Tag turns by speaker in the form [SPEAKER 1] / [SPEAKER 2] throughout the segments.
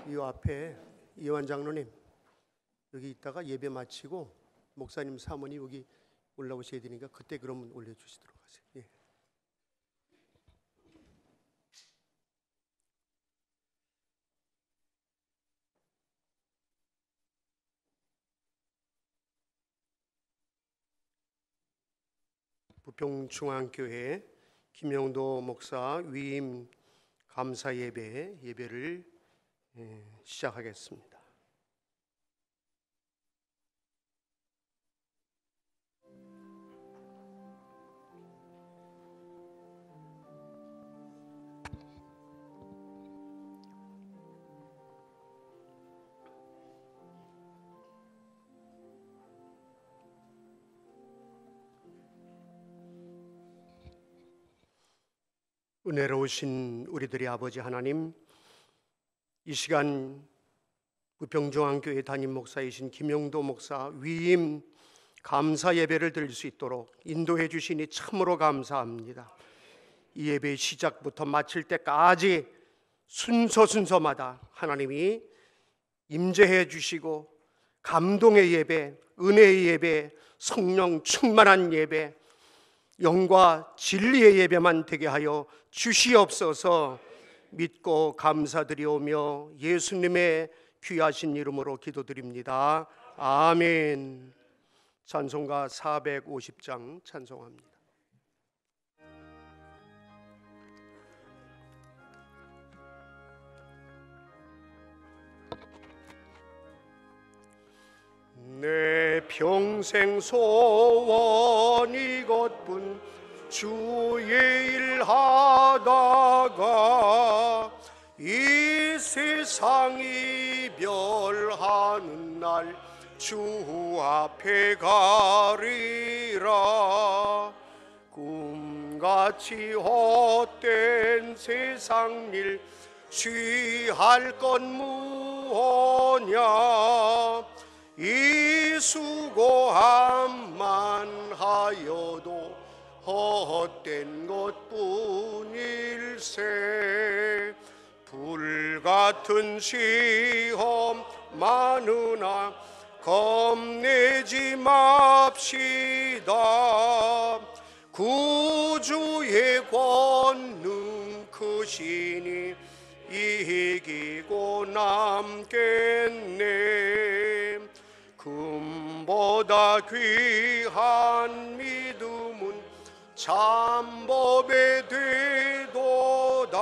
[SPEAKER 1] 이 앞에 이완 장로님 여기 있다가 예배 마치고 목사님 사모님 여기 올라오셔야 되니까 그때 그러면 올려주시도록 하세요. 예. 부평중앙교회 김영도 목사 위임 감사 예배를 시작하겠습니다. 은혜로우신 우리들의 아버지 하나님, 이 시간 부평중앙교회 담임 목사이신 김영도 목사 위임 감사 예배를 드릴 수 있도록 인도해 주시니 참으로 감사합니다. 이 예배의 시작부터 마칠 때까지 순서마다 하나님이 임재해 주시고 감동의 예배, 은혜의 예배, 성령 충만한 예배, 영과 진리의 예배만 되게 하여 주시옵소서. 믿고 감사드리오며 예수님의 귀하신 이름으로 기도드립니다. 아멘. 찬송가 450장 찬송합니다. 내 평생 소원 이것뿐 주의 일 하다가 이 세상 이별하는 날 주 앞에 가리라. 꿈같이 헛된 세상 일 취할 건 무엇냐. 이 수고함만 하여도 헛된 것뿐일세. 불같은 시험 많으나 겁내지 맙시다. 구주의 권능 크시니 이기고 남겠네. 금보다 귀한 믿음은 참법에 되도다.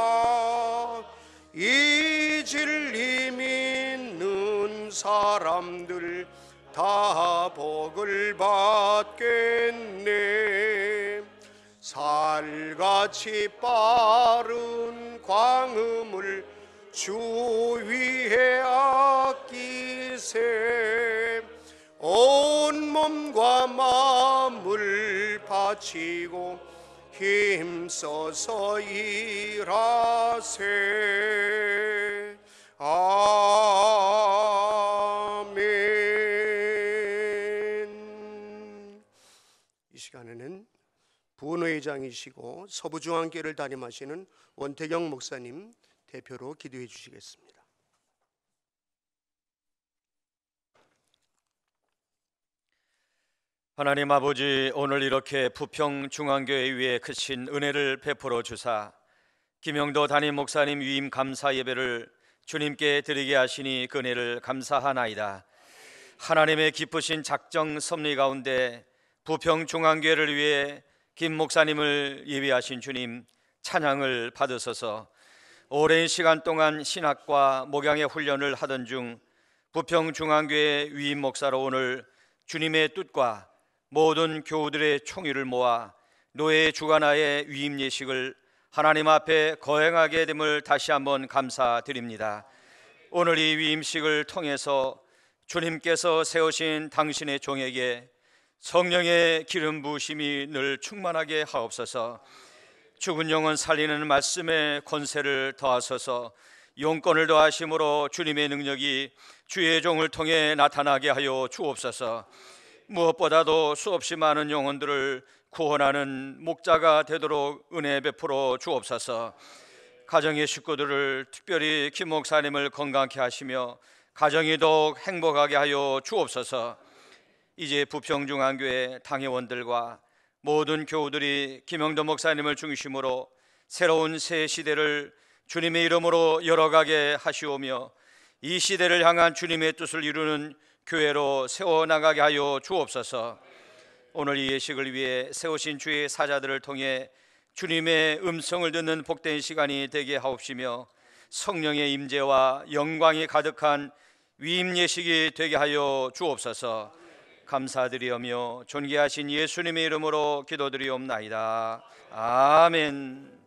[SPEAKER 1] 이 진리 믿는 사람들 다 복을 받겠네. 살같이 빠른 광음을 주 위에 아끼세. 온 몸과 마음을 바치고 힘써서 일하세. 아멘. 이 시간에는 부원회장이시고 서부중앙교회를 담임하시는 원태경 목사님 대표로 기도해 주시겠습니다.
[SPEAKER 2] 하나님 아버지, 오늘 이렇게 부평중앙교회 위에 크신 은혜를 베풀어 주사 김영도 담임 목사님 위임 감사 예배를 주님께 드리게 하시니 그 은혜를 감사하나이다. 하나님의 기쁘신 작정 섭리 가운데 부평중앙교회를 위해 김 목사님을 예비하신 주님 찬양을 받으소서. 오랜 시간 동안 신학과 목양의 훈련을 하던 중 부평중앙교회 위임 목사로 오늘 주님의 뜻과 모든 교우들의 총의를 모아 노예 주관하에 위임 예식을 하나님 앞에 거행하게 됨을 다시 한번 감사드립니다. 오늘 이 위임식을 통해서 주님께서 세우신 당신의 종에게 성령의 기름 부으심이 늘 충만하게 하옵소서. 죽은 영혼 살리는 말씀의 권세를 더하소서. 용권을 더하심으로 주님의 능력이 주의 종을 통해 나타나게 하여 주옵소서. 무엇보다도 수없이 많은 영혼들을 구원하는 목자가 되도록 은혜 베풀어 주옵소서. 가정의 식구들을 특별히 김 목사님을 건강케 하시며 가정이 더욱 행복하게 하여 주옵소서. 이제 부평중앙교회 당회원들과 모든 교우들이 김영도 목사님을 중심으로 새로운 새 시대를 주님의 이름으로 열어가게 하시오며 이 시대를 향한 주님의 뜻을 이루는 교회로 세워나가게 하여 주옵소서. 오늘 이 예식을 위해 세우신 주의 사자들을 통해 주님의 음성을 듣는 복된 시간이 되게 하옵시며 성령의 임재와 영광이 가득한 위임 예식이 되게 하여 주옵소서. 감사드리오며 존귀하신 예수님의 이름으로 기도드리옵나이다. 아멘.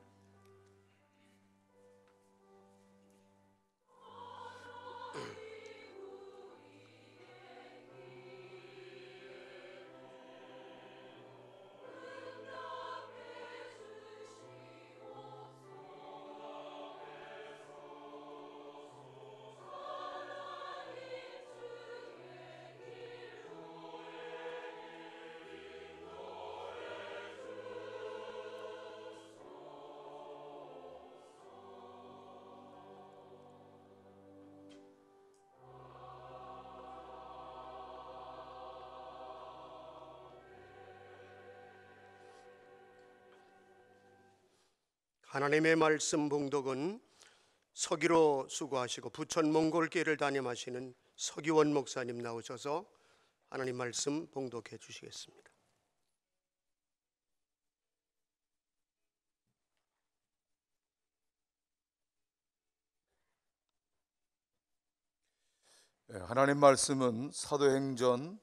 [SPEAKER 1] 하나님의 말씀 봉독은 서기로 수고하시고 부천 몽골교회를 담임하시는 서기원 목사님 나오셔서 하나님 말씀 봉독해 주시겠습니다.
[SPEAKER 3] 하나님 말씀은 사도행전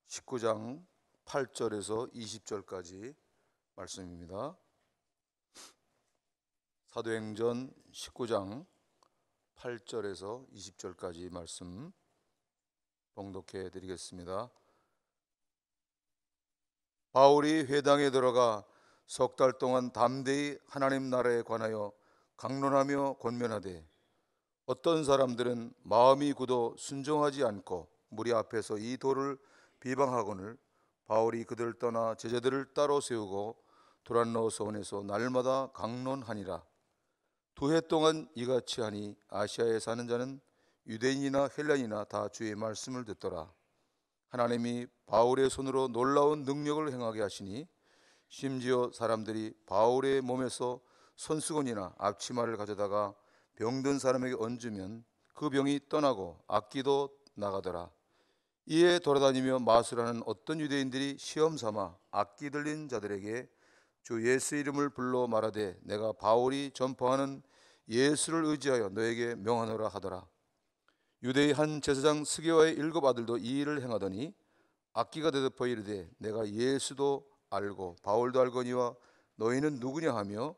[SPEAKER 3] 19장 8절에서 20절까지 말씀입니다. 사도행전 19장 8절에서 20절까지 말씀 봉독해 드리겠습니다. 바울이 회당에 들어가 석 달 동안 담대히 하나님 나라에 관하여 강론하며 권면하되 어떤 사람들은 마음이 굳어 순종하지 않고 무리 앞에서 이 도를 비방하거늘 바울이 그들을 떠나 제자들을 따로 세우고 두란노 서원에서 날마다 강론하니라. 2해 동안 이같이 하니 아시아에 사는 자는 유대인이나 헬라인이나 다 주의 말씀을 듣더라. 하나님이 바울의 손으로 놀라운 능력을 행하게 하시니 심지어 사람들이 바울의 몸에서 손수건이나 앞치마를 가져다가 병든 사람에게 얹으면 그 병이 떠나고 악기도 나가더라. 이에 돌아다니며 마술하는 어떤 유대인들이 시험 삼아 악기 들린 자들에게 주 예수 이름을 불러 말하되 내가 바울이 전파하는 예수를 의지하여 너에게 명하노라 하더라. 유대의 한 제사장 스게와의 7 아들도 이 일을 행하더니 악기가 대덮어 이르되 내가 예수도 알고 바울도 알거니와 너희는 누구냐 하며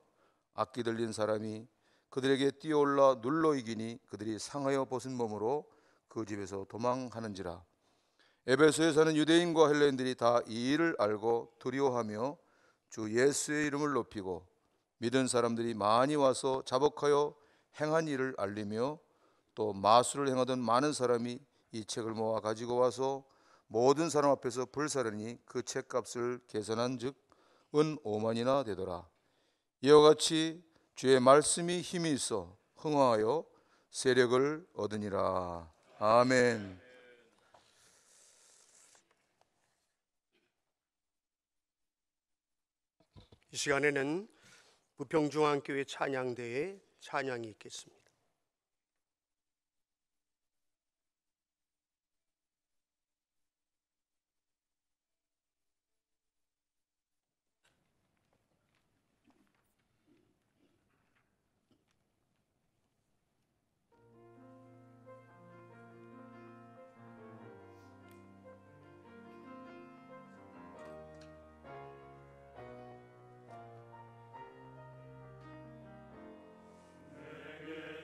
[SPEAKER 3] 악기 들린 사람이 그들에게 뛰어올라 눌러 이기니 그들이 상하여 벗은 몸으로 그 집에서 도망하는지라. 에베소에 사는 유대인과 헬라인들이 다 이 일을 알고 두려워하며 주 예수의 이름을 높이고 믿은 사람들이 많이 와서 자복하여 행한 일을 알리며 또 마술을 행하던 많은 사람이 이 책을 모아 가지고 와서 모든 사람 앞에서 불사르니 그 책값을 계산한 즉 은 5만이나 되더라. 이와 같이 주의 말씀이 힘이 있어 흥하여 세력을 얻으니라. 아멘.
[SPEAKER 1] 이 시간에는 부평중앙교회 찬양대에 찬양이 있겠습니다.
[SPEAKER 4] 내게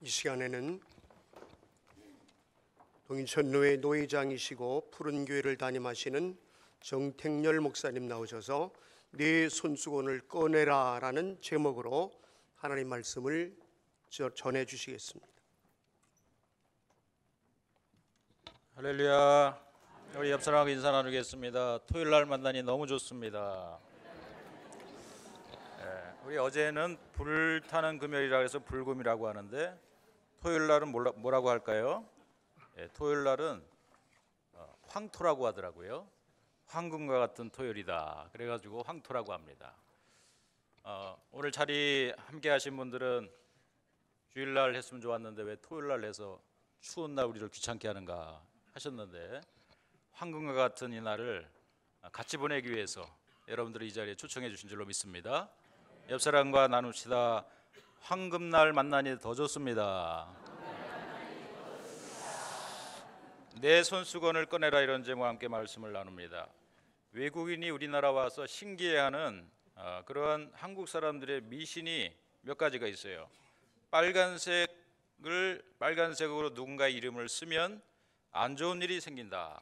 [SPEAKER 1] 이 시간에는 동인천로회 노회장이시고 푸른교회를 담임하시는 정택렬 목사님 나오셔서 내 손수건을 꺼내라라는 제목으로 하나님 말씀을 전해 주시겠습니다.
[SPEAKER 4] 할렐루야. 우리 옆 사람하고 인사 나누겠습니다. 토요일 날 만나니 너무 좋습니다. 우리 어제는 불타는 금요일이라고 해서 불금이라고 하는데 토요일 날은 뭐라고 할까요? 토요일 날은 황토라고 하더라고요. 황금과 같은 토요일이다. 그래가지고 황토라고 합니다. 오늘 자리 함께 하신 분들은 주일날 했으면 좋았는데 왜 토요일날 해서 추운 날 우리를 귀찮게 하는가 하셨는데, 황금과 같은 이 날을 같이 보내기 위해서 여러분들이 이 자리에 초청해 주신 줄로 믿습니다. 옆 사람과 나눕시다. 황금날 만나니 더 좋습니다. 내 손수건을 꺼내라, 이런 제목과 함께 말씀을 나눕니다. 외국인이 우리나라 와서 신기해하는 그러한 한국 사람들의 미신이 몇 가지가 있어요. 빨간색으로 누군가의 이름을 쓰면 안 좋은 일이 생긴다.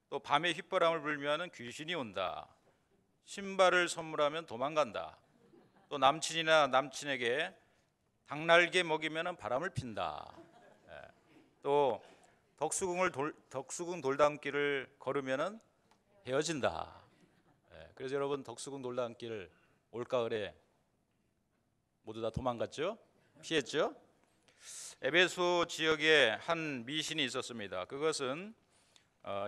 [SPEAKER 4] 또 밤에 휘바람을 불면 귀신이 온다. 신발을 선물하면 도망간다. 또 남친이나 남친에게 닭날개 먹이면 바람을 핀다. 또 덕수궁 돌담길을 걸으면 헤어진다. 그래서 여러분, 덕수궁 돌담길 올가을에 모두 다 도망갔죠? 피했죠? 에베소 지역에 한 미신이 있었습니다. 그것은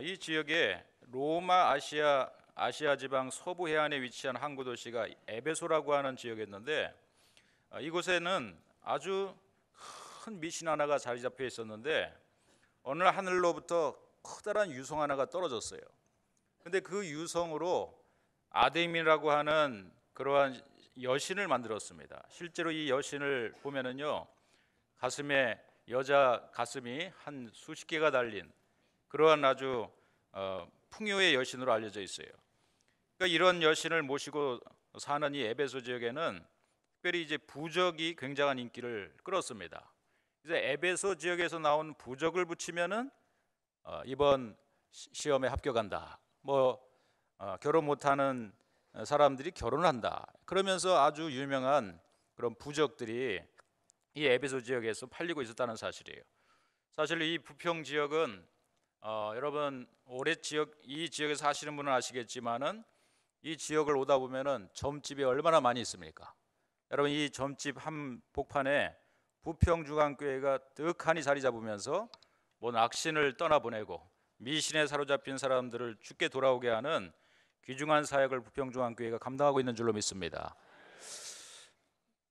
[SPEAKER 4] 이 지역에 로마 아시아 지방 서부 해안에 위치한 항구 도시가 에베소라고 하는 지역이었는데, 이곳에는 아주 큰 미신 하나가 자리 잡혀 있었는데 어느 날 하늘로부터 커다란 유성 하나가 떨어졌어요. 근데 그 유성으로 아데미라고 하는 그러한 여신을 만들었습니다. 실제로 이 여신을 보면은요, 가슴에 여자 가슴이 한 수십 개가 달린 그러한 아주 풍요의 여신으로 알려져 있어요. 그러니까 이런 여신을 모시고 사는 이 에베소 지역에는 특별히 이제 부적이 굉장한 인기를 끌었습니다. 그래서 에베소 지역에서 나온 부적을 붙이면은 이번 시험에 합격한다. 결혼 못하는 사람들이 결혼한다. 그러면서 아주 유명한 그런 부적들이 이 에베소 지역에서 팔리고 있었다는 사실이에요. 사실 이 부평 지역은 여러분 오래 이 지역에 사시는 분은 아시겠지만은 이 지역을 오다 보면은 점집이 얼마나 많이 있습니까? 여러분, 이 점집 한 복판에 부평중앙교회가 득하니 자리 잡으면서 악신을 떠나보내고 미신에 사로잡힌 사람들을 죽게 돌아오게 하는 귀중한 사역을 부평중앙교회가 감당하고 있는 줄로 믿습니다.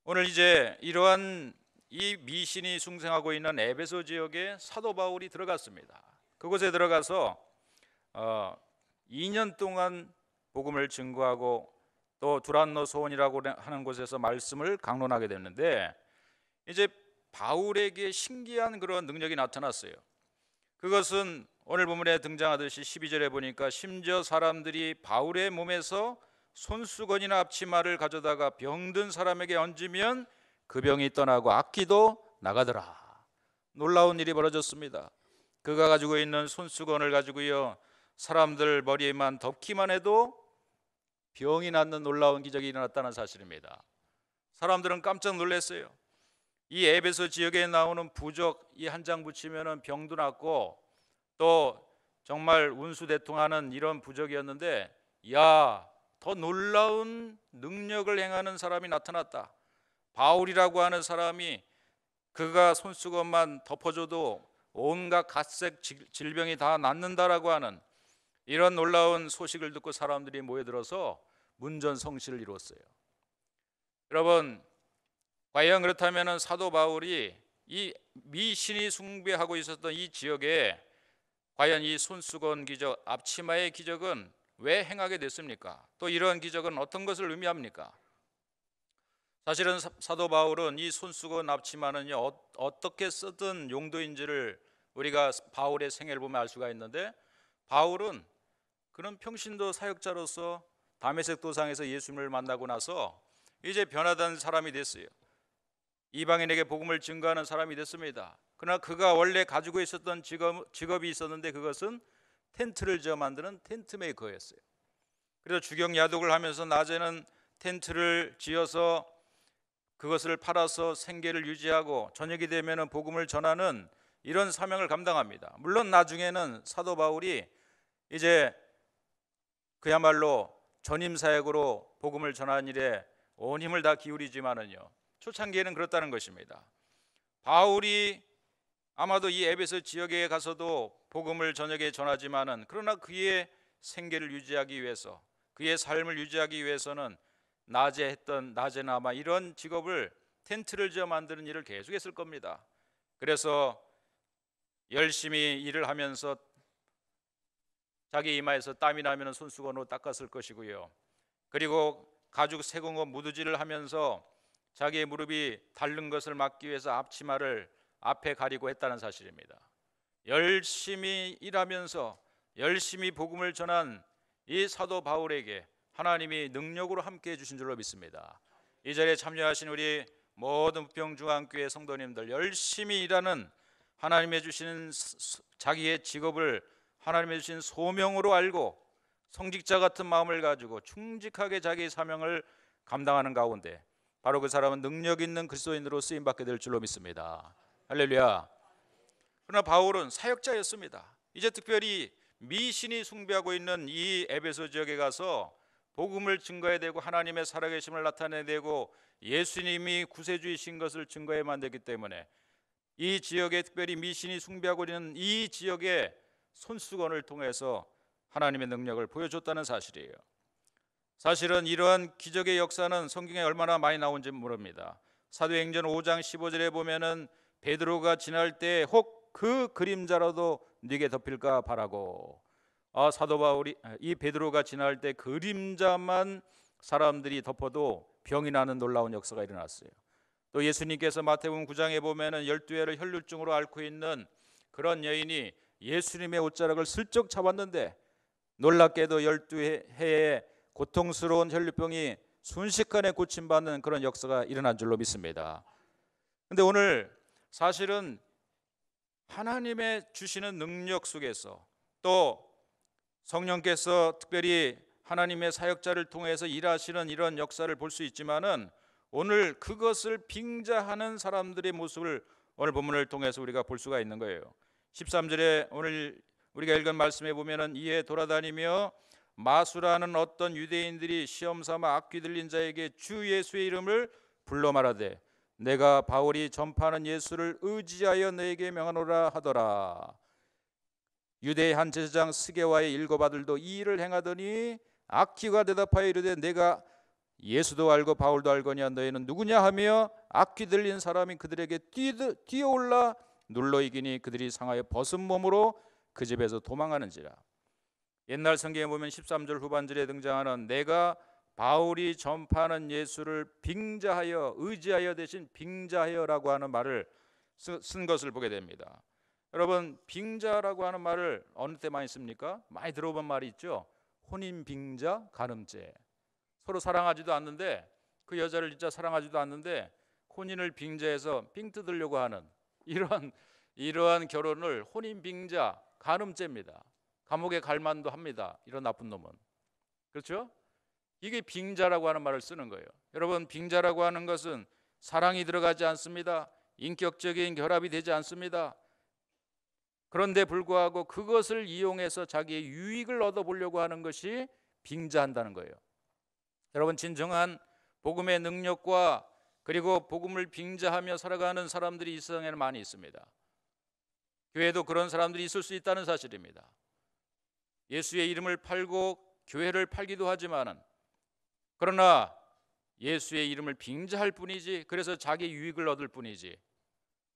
[SPEAKER 4] 오늘 이제 이러한 이 미신이 숭생하고 있는 에베소 지역에 사도 바울이 들어갔습니다. 그곳에 들어가서 2년 동안 복음을 증거하고 또 두란노 소원이라고 하는 곳에서 말씀을 강론하게 됐는데, 이제 바울에게 신기한 그런 능력이 나타났어요. 그것은 오늘 본문에 등장하듯이 12절에 보니까 심지어 사람들이 바울의 몸에서 손수건이나 앞치마를 가져다가 병든 사람에게 얹으면 그 병이 떠나고 악기도 나가더라. 놀라운 일이 벌어졌습니다. 그가 가지고 있는 손수건을 가지고요, 사람들 머리에만 덮기만 해도 병이 낫는 놀라운 기적이 일어났다는 사실입니다. 사람들은 깜짝 놀랐어요. 이 에베소 지역에 나오는 부적 이 한 장 붙이면 병도 낫고 또 정말 운수대통하는 이런 부적이었는데, 더 놀라운 능력을 행하는 사람이 나타났다. 바울이라고 하는 사람이 그가 손수건만 덮어줘도 온갖 갓색 질병이 다 낫는다라고 하는 이런 놀라운 소식을 듣고 사람들이 모여들어서 문전성시를 이루었어요. 여러분, 과연 그렇다면 사도 바울이 이 미신이 숭배하고 있었던 이 지역에 과연 이 손수건 기적, 앞치마의 기적은 왜 행하게 됐습니까? 또 이러한 기적은 어떤 것을 의미합니까? 사실은 사도 바울은 이 손수건 앞치마는요, 어떻게 쓰던 용도인지를 우리가 바울의 생애를 보면 알 수가 있는데, 바울은 그런 평신도 사역자로서 다메섹 도상에서 예수님을 만나고 나서 이제 변화된 사람이 됐어요. 이방인에게 복음을 증거하는 사람이 됐습니다. 그러나 그가 원래 가지고 있었던 직업이 있었는데 그것은 텐트를 지어 만드는 텐트 메이커였어요. 그래서 주경 야독을 하면서 낮에는 텐트를 지어서 그것을 팔아서 생계를 유지하고 저녁이 되면 복음을 전하는 이런 사명을 감당합니다. 물론 나중에는 사도 바울이 이제 그야말로 전임 사역으로 복음을 전하는 일에 온 힘을 다 기울이지만은요, 초창기에는 그렇다는 것입니다. 바울이 아마도 이 에베소 지역에 가서도 복음을 저녁에 전하지만은 그러나 그의 생계를 유지하기 위해서, 그의 삶을 유지하기 위해서는 낮에는 아마 이런 직업을, 텐트를 지어 만드는 일을 계속했을 겁니다. 그래서 열심히 일을 하면서 자기 이마에서 땀이 나면 손수건으로 닦았을 것이고요. 그리고 가죽 세공업 무드질을 하면서 자기의 무릎이 닳는 것을 막기 위해서 앞치마를 앞에 가리고 했다는 사실입니다. 열심히 일하면서 열심히 복음을 전한 이 사도 바울에게 하나님이 능력으로 함께해 주신 줄로 믿습니다. 이 자리에 참여하신 우리 모든 부평중앙교회 성도님들, 열심히 일하는 하나님의 주시는 자기의 직업을 하나님의 주신 소명으로 알고 성직자 같은 마음을 가지고 충직하게 자기의 사명을 감당하는 가운데 바로 그 사람은 능력 있는 그리스도인으로 쓰임받게 될 줄로 믿습니다. 할렐루야. 그러나 바울은 사역자였습니다. 이제 특별히 미신이 숭배하고 있는 이 에베소 지역에 가서 복음을 증거해야 되고 하나님의 살아계심을 나타내야 되고 예수님이 구세주이신 것을 증거해야만 되기 때문에 이 지역에, 특별히 미신이 숭배하고 있는 이 지역에 손수건을 통해서 하나님의 능력을 보여줬다는 사실이에요. 사실은 이러한 기적의 역사는 성경에 얼마나 많이 나온지 모릅니다. 사도행전 5장 15절에 보면은 베드로가 지날 때 혹 그 그림자라도 네게 덮일까 바라고, 사도 바울이 이 베드로가 지날 때 그림자만 사람들이 덮어도 병이 나는 놀라운 역사가 일어났어요. 또 예수님께서 마태복음 9장에 보면은 12회를 혈루증으로 앓고 있는 그런 여인이 예수님의 옷자락을 슬쩍 잡았는데 놀랍게도 12회의 고통스러운 혈루병이 순식간에 고침받는 그런 역사가 일어난 줄로 믿습니다. 그런데 오늘 사실은 하나님의 주시는 능력 속에서 또 성령께서 특별히 하나님의 사역자를 통해서 일하시는 이런 역사를 볼 수 있지만은 오늘 그것을 빙자하는 사람들의 모습을 오늘 본문을 통해서 우리가 볼 수가 있는 거예요. 13절에 오늘 우리가 읽은 말씀에 보면은 이에 돌아다니며 마수라는 어떤 유대인들이 시험 삼아 악귀 들린 자에게 주 예수의 이름을 불러 말하되 내가 바울이 전파하는 예수를 의지하여 너에게 명하노라 하더라. 유대의 한 제사장 스게와의 7 아들도 이 일을 행하더니 악귀가 대답하여 이르되 내가 예수도 알고 바울도 알거니와 너희는 누구냐 하며 악귀 들린 사람이 그들에게 뛰어올라 눌러 이기니 그들이 상하여 벗은 몸으로 그 집에서 도망하는지라. 옛날 성경에 보면 13절 후반절에 등장하는 내가 바울이 전파하는 예수를 빙자하여, 의지하여 대신 빙자하여라고 하는 말을 쓴 것을 보게 됩니다. 여러분, 빙자라고 하는 말을 어느 때 많이 씁니까? 많이 들어본 말이 있죠. 혼인 빙자, 간음죄. 서로 사랑하지도 않는데, 그 여자를 진짜 사랑하지도 않는데 혼인을 빙자해서 빙 뜯으려고 하는 이러한 결혼을 혼인 빙자, 간음죄입니다. 감옥에 갈 만도 합니다. 이런 나쁜 놈은. 그렇죠? 이게 빙자라고 하는 말을 쓰는 거예요. 여러분, 빙자라고 하는 것은 사랑이 들어가지 않습니다. 인격적인 결합이 되지 않습니다. 그런데 불구하고 그것을 이용해서 자기의 유익을 얻어보려고 하는 것이 빙자한다는 거예요. 여러분, 진정한 복음의 능력과 그리고 복음을 빙자하며 살아가는 사람들이 이 세상에는 많이 있습니다. 교회도 그런 사람들이 있을 수 있다는 사실입니다. 예수의 이름을 팔고 교회를 팔기도 하지만은 그러나 예수의 이름을 빙자할 뿐이지, 그래서 자기 유익을 얻을 뿐이지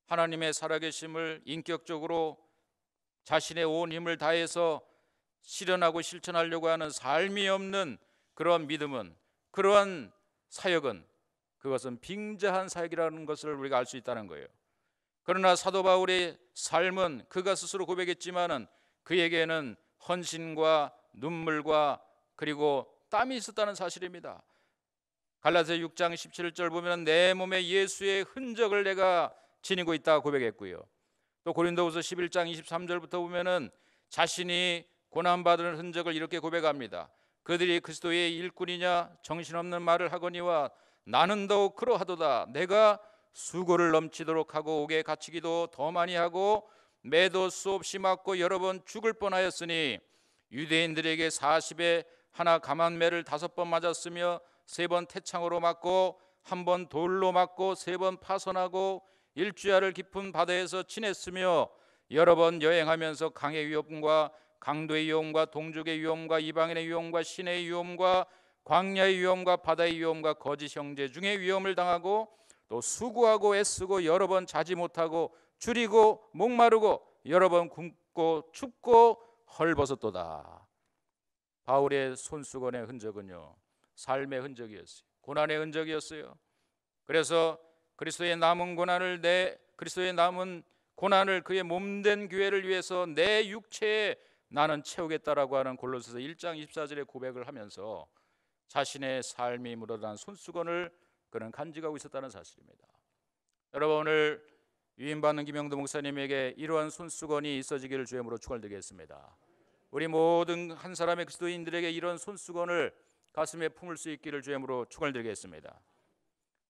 [SPEAKER 4] 하나님의 살아계심을 인격적으로 자신의 온 힘을 다해서 실현하고 실천하려고 하는 삶이 없는 그러한 믿음은, 그러한 사역은, 그것은 빙자한 사역이라는 것을 우리가 알 수 있다는 거예요. 그러나 사도 바울의 삶은 그가 스스로 고백했지만은 그에게는 헌신과 눈물과 그리고 땀이 있었다는 사실입니다. 갈라디아 6장 17절 보면 내 몸에 예수의 흔적을 내가 지니고 있다 고백했고요. 또 고린도후서 11장 23절부터 보면은 자신이 고난받은 흔적을 이렇게 고백합니다. 그들이 그리스도의 일꾼이냐 정신없는 말을 하거니와 나는 더욱 그러하도다. 내가 수고를 넘치도록 하고 옥에 갇히기도 더 많이 하고 매도 수없이 맞고 여러 번 죽을 뻔하였으니 유대인들에게 40에 하나 감한매를 5번 맞았으며 3번 태창으로 맞고 1번 돌로 맞고 3번 파선하고 일주야를 깊은 바다에서 지냈으며 여러 번 여행하면서 강의 위험과 강도의 위험과 동족의 위험과 이방인의 위험과 신의 위험과 광야의 위험과 바다의 위험과 거짓 형제 중에 위험을 당하고 또 수고하고 애쓰고 여러 번 자지 못하고 줄이고 목마르고 여러 번 굶고 춥고 헐벗었도다. 바울의 손수건의 흔적은요, 삶의 흔적이었어요. 고난의 흔적이었어요. 그래서 그리스도의 남은 고난을 그의 몸된 교회를 위해서 내 육체에 나는 채우겠다라고 하는 골로새서 1장 24절의 고백을 하면서 자신의 삶이 묻어난 손수건을 그는 간직하고 있었다는 사실입니다. 여러분, 오늘 위임받는 김영도 목사님에게 이러한 손수건이 있어지기를 주의 이름으로 축원드리겠습니다. 우리 모든 한 사람의 그리스도인들에게 이런 손수건을 가슴에 품을 수 있기를 주의 이름으로 축원드리겠습니다.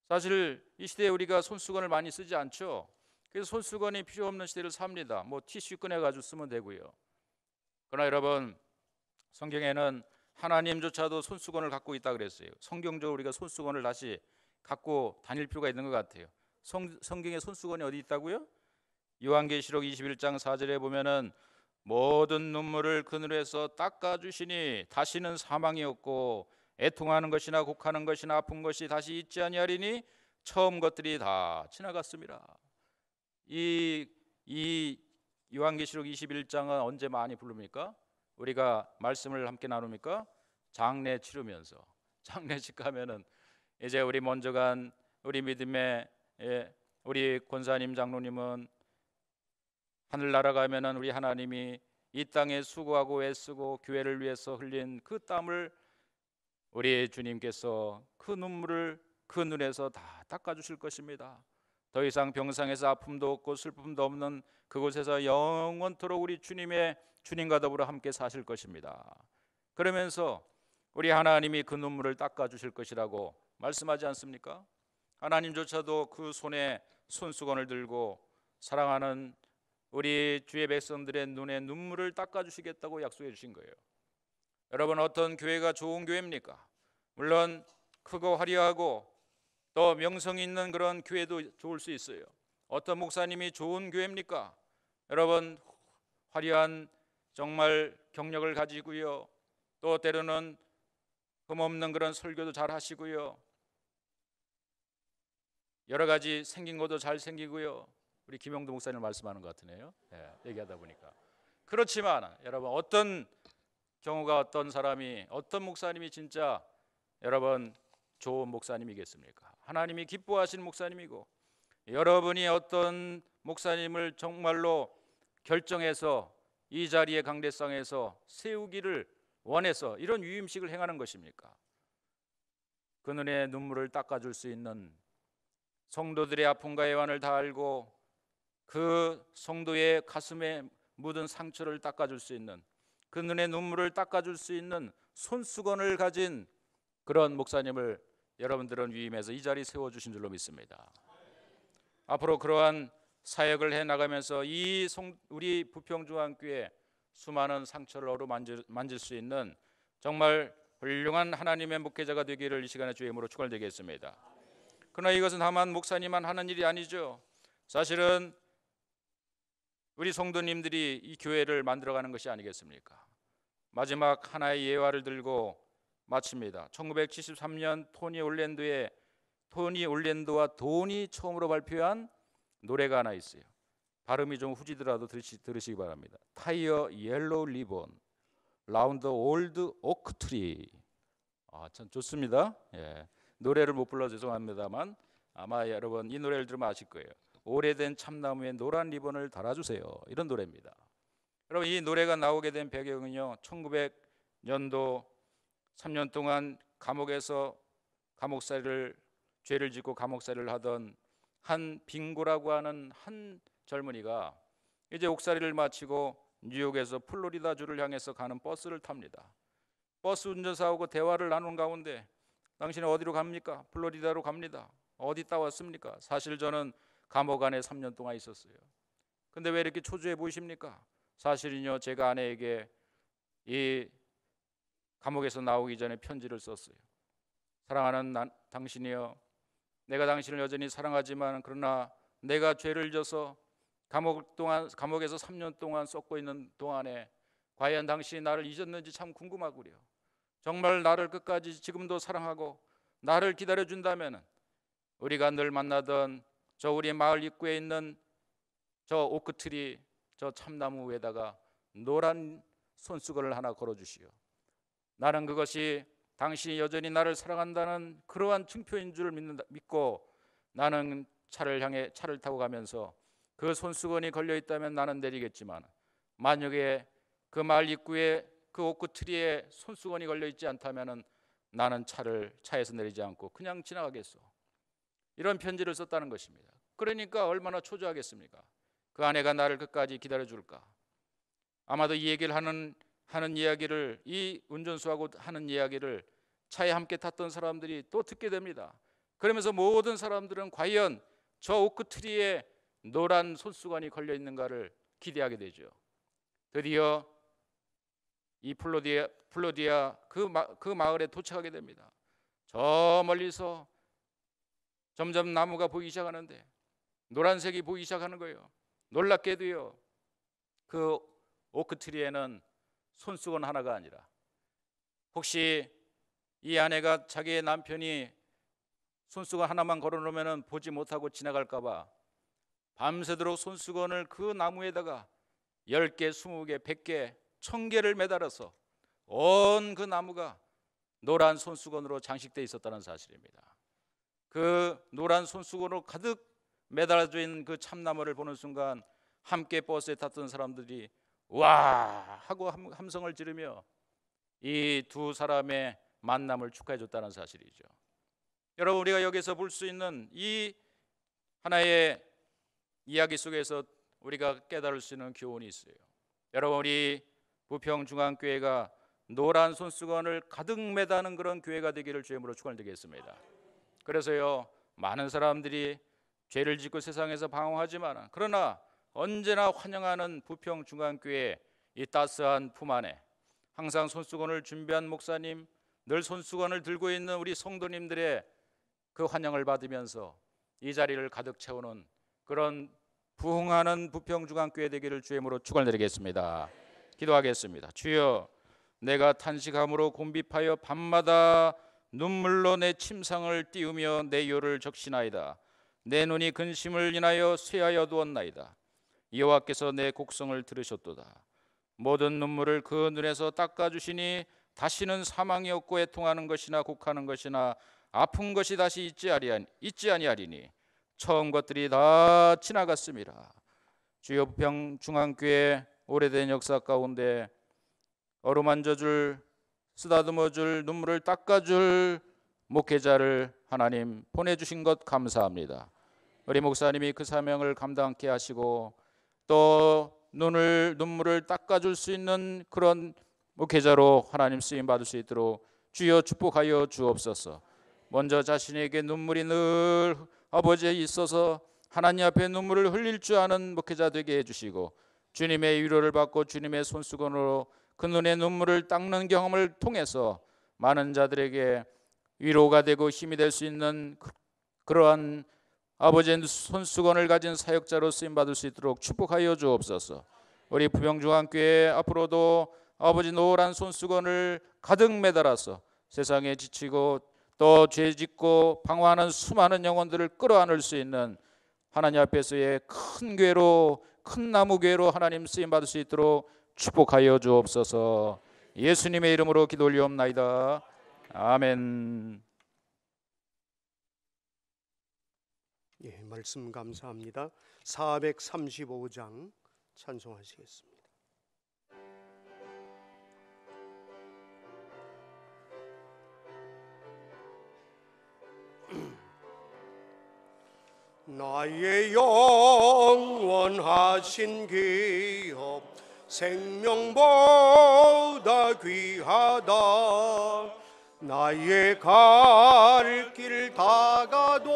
[SPEAKER 4] 사실 이 시대에 우리가 손수건을 많이 쓰지 않죠. 그래서 손수건이 필요 없는 시대를 삽니다. 뭐 티슈 꺼내가지고 쓰면 되고요. 그러나 여러분, 성경에는 하나님조차도 손수건을 갖고 있다 그랬어요. 성경적으로 우리가 손수건을 다시 갖고 다닐 필요가 있는 것 같아요. 성경에 손수건이 어디 있다고요? 요한계시록 21장 4절에 보면은 모든 눈물을 그늘에서 닦아주시니 다시는 사망이 없고 애통하는 것이나 곡하는 것이나 아픈 것이 다시 있지 아니하리니 처음 것들이 다 지나갔습니다. 이 요한계시록 21장은 언제 많이 부릅니까? 우리가 말씀을 함께 나눕니까? 장례 치르면서. 장례식 가면은 이제 우리 먼저 간 우리 믿음의 우리 권사님 장로님은 하늘나라 가면은 우리 하나님이 이 땅에 수고하고 애쓰고 교회를 위해서 흘린 그 땀을 우리 주님께서 그 눈물을 그 눈에서 다 닦아주실 것입니다. 더 이상 병상에서 아픔도 없고 슬픔도 없는 그곳에서 영원토록 우리 주님과 더불어 함께 사실 것입니다. 그러면서 우리 하나님이 그 눈물을 닦아주실 것이라고 말씀하지 않습니까? 하나님조차도 그 손에 손수건을 들고 사랑하는 우리 주의 백성들의 눈에 눈물을 닦아주시겠다고 약속해 주신 거예요. 여러분, 어떤 교회가 좋은 교회입니까? 물론 크고 화려하고 또 명성이 있는 그런 교회도 좋을 수 있어요. 어떤 목사님이 좋은 교회입니까? 여러분, 화려한 정말 경력을 가지고요, 또 때로는 흠없는 그런 설교도 잘 하시고요, 여러 가지 생긴 것도 잘 생기고요. 우리 김영도 목사님 말씀하는 것 같으네요. 얘기하다 보니까. 그렇지만 여러분, 어떤 경우가 어떤 사람이 어떤 목사님이 진짜 여러분 좋은 목사님이겠습니까? 하나님이 기뻐하시는 목사님이고, 여러분이 어떤 목사님을 정말로 결정해서 이 자리의 강대상에서 세우기를 원해서 이런 위임식을 행하는 것입니까? 그 눈에 눈물을 닦아줄 수 있는, 성도들의 아픔과 애환을 다 알고 그 성도의 가슴에 묻은 상처를 닦아줄 수 있는, 그 눈에 눈물을 닦아줄 수 있는 손수건을 가진 그런 목사님을 여러분들은 위임해서 이 자리에 세워주신 줄로 믿습니다. 앞으로 그러한 사역을 해나가면서 우리 부평중앙교회 수많은 상처를 어루만질 수 있는 정말 훌륭한 하나님의 목회자가 되기를 이 시간에 주의 이름으로 축원드리겠습니다. 그러나 이것은 다만 목사님만 하는 일이 아니죠. 사실은 우리 성도님들이 이 교회를 만들어가는 것이 아니겠습니까? 마지막 하나의 예화를 들고 마칩니다. 1973년 토니 올랜도와 돈이 처음으로 발표한 노래가 하나 있어요. 발음이 좀 후지더라도 들으시기 바랍니다. Tie a yellow ribbon round the old oak tree. 참 좋습니다. 노래를 못 불러 죄송합니다만 아마 여러분 이 노래를 들으면 아실 거예요. 오래된 참나무에 노란 리본을 달아주세요. 이런 노래입니다. 여러분, 이 노래가 나오게 된 배경은요, 1900년도 3년 동안 감옥에서 죄를 짓고 감옥살이를 하던 한 빙고라고 하는 한 젊은이가 이제 옥살이를 마치고 뉴욕에서 플로리다주를 향해서 가는 버스를 탑니다. 버스 운전사하고 대화를 나눈 가운데 당신은 어디로 갑니까? 플로리다로 갑니다. 어디 있다 왔습니까? 사실 저는 감옥 안에 3년 동안 있었어요. 근데 왜 이렇게 초조해 보이십니까? 사실은요, 제가 아내에게 이 감옥에서 나오기 전에 편지를 썼어요. 사랑하는 당신이여, 내가 당신을 여전히 사랑하지만 그러나 내가 죄를 져서 감옥에서 3년 동안 썩고 있는 동안에 과연 당신이 나를 잊었는지 참 궁금하구려. 정말 나를 끝까지 지금도 사랑하고 나를 기다려준다면 우리가 늘 만나던 저 우리 마을 입구에 있는 저 오크트리 저 참나무 위에다가 노란 손수건을 하나 걸어주시오. 나는 그것이 당신이 여전히 나를 사랑한다는 그러한 증표인 줄 믿고 나는 차를 타고 가면서 그 손수건이 걸려 있다면 나는 내리겠지만 만약에 그 마을 입구에 그 오크트리에 손수건이 걸려 있지 않다면 나는 차에서 내리지 않고 그냥 지나가겠소. 이런 편지를 썼다는 것입니다. 그러니까 얼마나 초조하겠습니까? 그 아내가 나를 끝까지 기다려줄까? 아마도 이 얘기를 하는 이야기를, 이 운전수하고 하는 이야기를 차에 함께 탔던 사람들이 또 듣게 됩니다. 그러면서 모든 사람들은 과연 저 오크트리에 노란 손수건이 걸려 있는가를 기대하게 되죠. 드디어 이 플로디아 그 마을에 도착하게 됩니다. 저 멀리서 점점 나무가 보이기 시작하는데 노란색이 보이기 시작하는 거예요. 놀랍게도요, 그 오크트리에는 손수건 하나가 아니라 혹시 이 아내가 자기의 남편이 손수건 하나만 걸어놓으면 보지 못하고 지나갈까 봐 밤새도록 손수건을 그 나무에다가 10개, 20개, 100개, 1000개를 매달아서 온 그 나무가 노란 손수건으로 장식되어 있었다는 사실입니다. 그 노란 손수건으로 가득 매달아져 있는 그 참나무를 보는 순간 함께 버스에 탔던 사람들이 와 하고 함성을 지르며 이 두 사람의 만남을 축하해 줬다는 사실이죠. 여러분, 우리가 여기서 볼 수 있는 이 하나의 이야기 속에서 우리가 깨달을 수 있는 교훈이 있어요. 여러분, 우리 부평중앙교회가 노란 손수건을 가득 매다는 그런 교회가 되기를 주님으로 축원드리겠습니다. 그래서요, 많은 사람들이 죄를 짓고 세상에서 방황하지만 그러나 언제나 환영하는 부평중앙교회 이 따스한 품 안에 항상 손수건을 준비한 목사님, 늘 손수건을 들고 있는 우리 성도님들의 그 환영을 받으면서 이 자리를 가득 채우는 그런 부흥하는 부평중앙교회 되기를 주님으로 축원드리겠습니다. 기도하겠습니다. 주여, 내가 탄식함으로 곤비하여 밤마다 눈물로 내 침상을 띄우며 내 요를 적시나이다. 내 눈이 근심을 인하여 쇠하여 두었나이다. 여호와께서 내 곡성을 들으셨도다. 모든 눈물을 그 눈에서 닦아주시니 다시는 사망이 없고 애통하는 것이나 곡하는 것이나 아픈 것이 다시 있지 아니하리니 처음 것들이 다 지나갔습니다. 주여, 부평중앙교회 오래된 역사 가운데 어루만져줄, 쓰다듬어줄, 눈물을 닦아줄 목회자를 하나님 보내주신 것 감사합니다. 우리 목사님이 그 사명을 감당케 하시고 또 눈물을 닦아줄 수 있는 그런 목회자로 하나님 쓰임 받을 수 있도록 주여 축복하여 주옵소서. 먼저 자신에게 눈물이 늘 아버지에 있어서 하나님 앞에 눈물을 흘릴 줄 아는 목회자 되게 해주시고 주님의 위로를 받고 주님의 손수건으로 그 눈의 눈물을 닦는 경험을 통해서 많은 자들에게 위로가 되고 힘이 될 수 있는 그러한 아버지의 손수건을 가진 사역자로 쓰임받을 수 있도록 축복하여 주옵소서. 우리 부평중앙교회 앞으로도 아버지 노란 손수건을 가득 매달아서 세상에 지치고 또 죄짓고 방황하는 수많은 영혼들을 끌어안을 수 있는 하나님 앞에서의 큰 교회로, 큰 나무 교회로 하나님 쓰임받을 수 있도록 축복하여 주옵소서. 예수님의 이름으로 기도 올리옵나이다. 아멘.
[SPEAKER 1] 예, 말씀 감사합니다. 435장 찬송하시겠습니다. 나의 영원하신 기업 생명보다 귀하다. 나의 갈 길 다가도록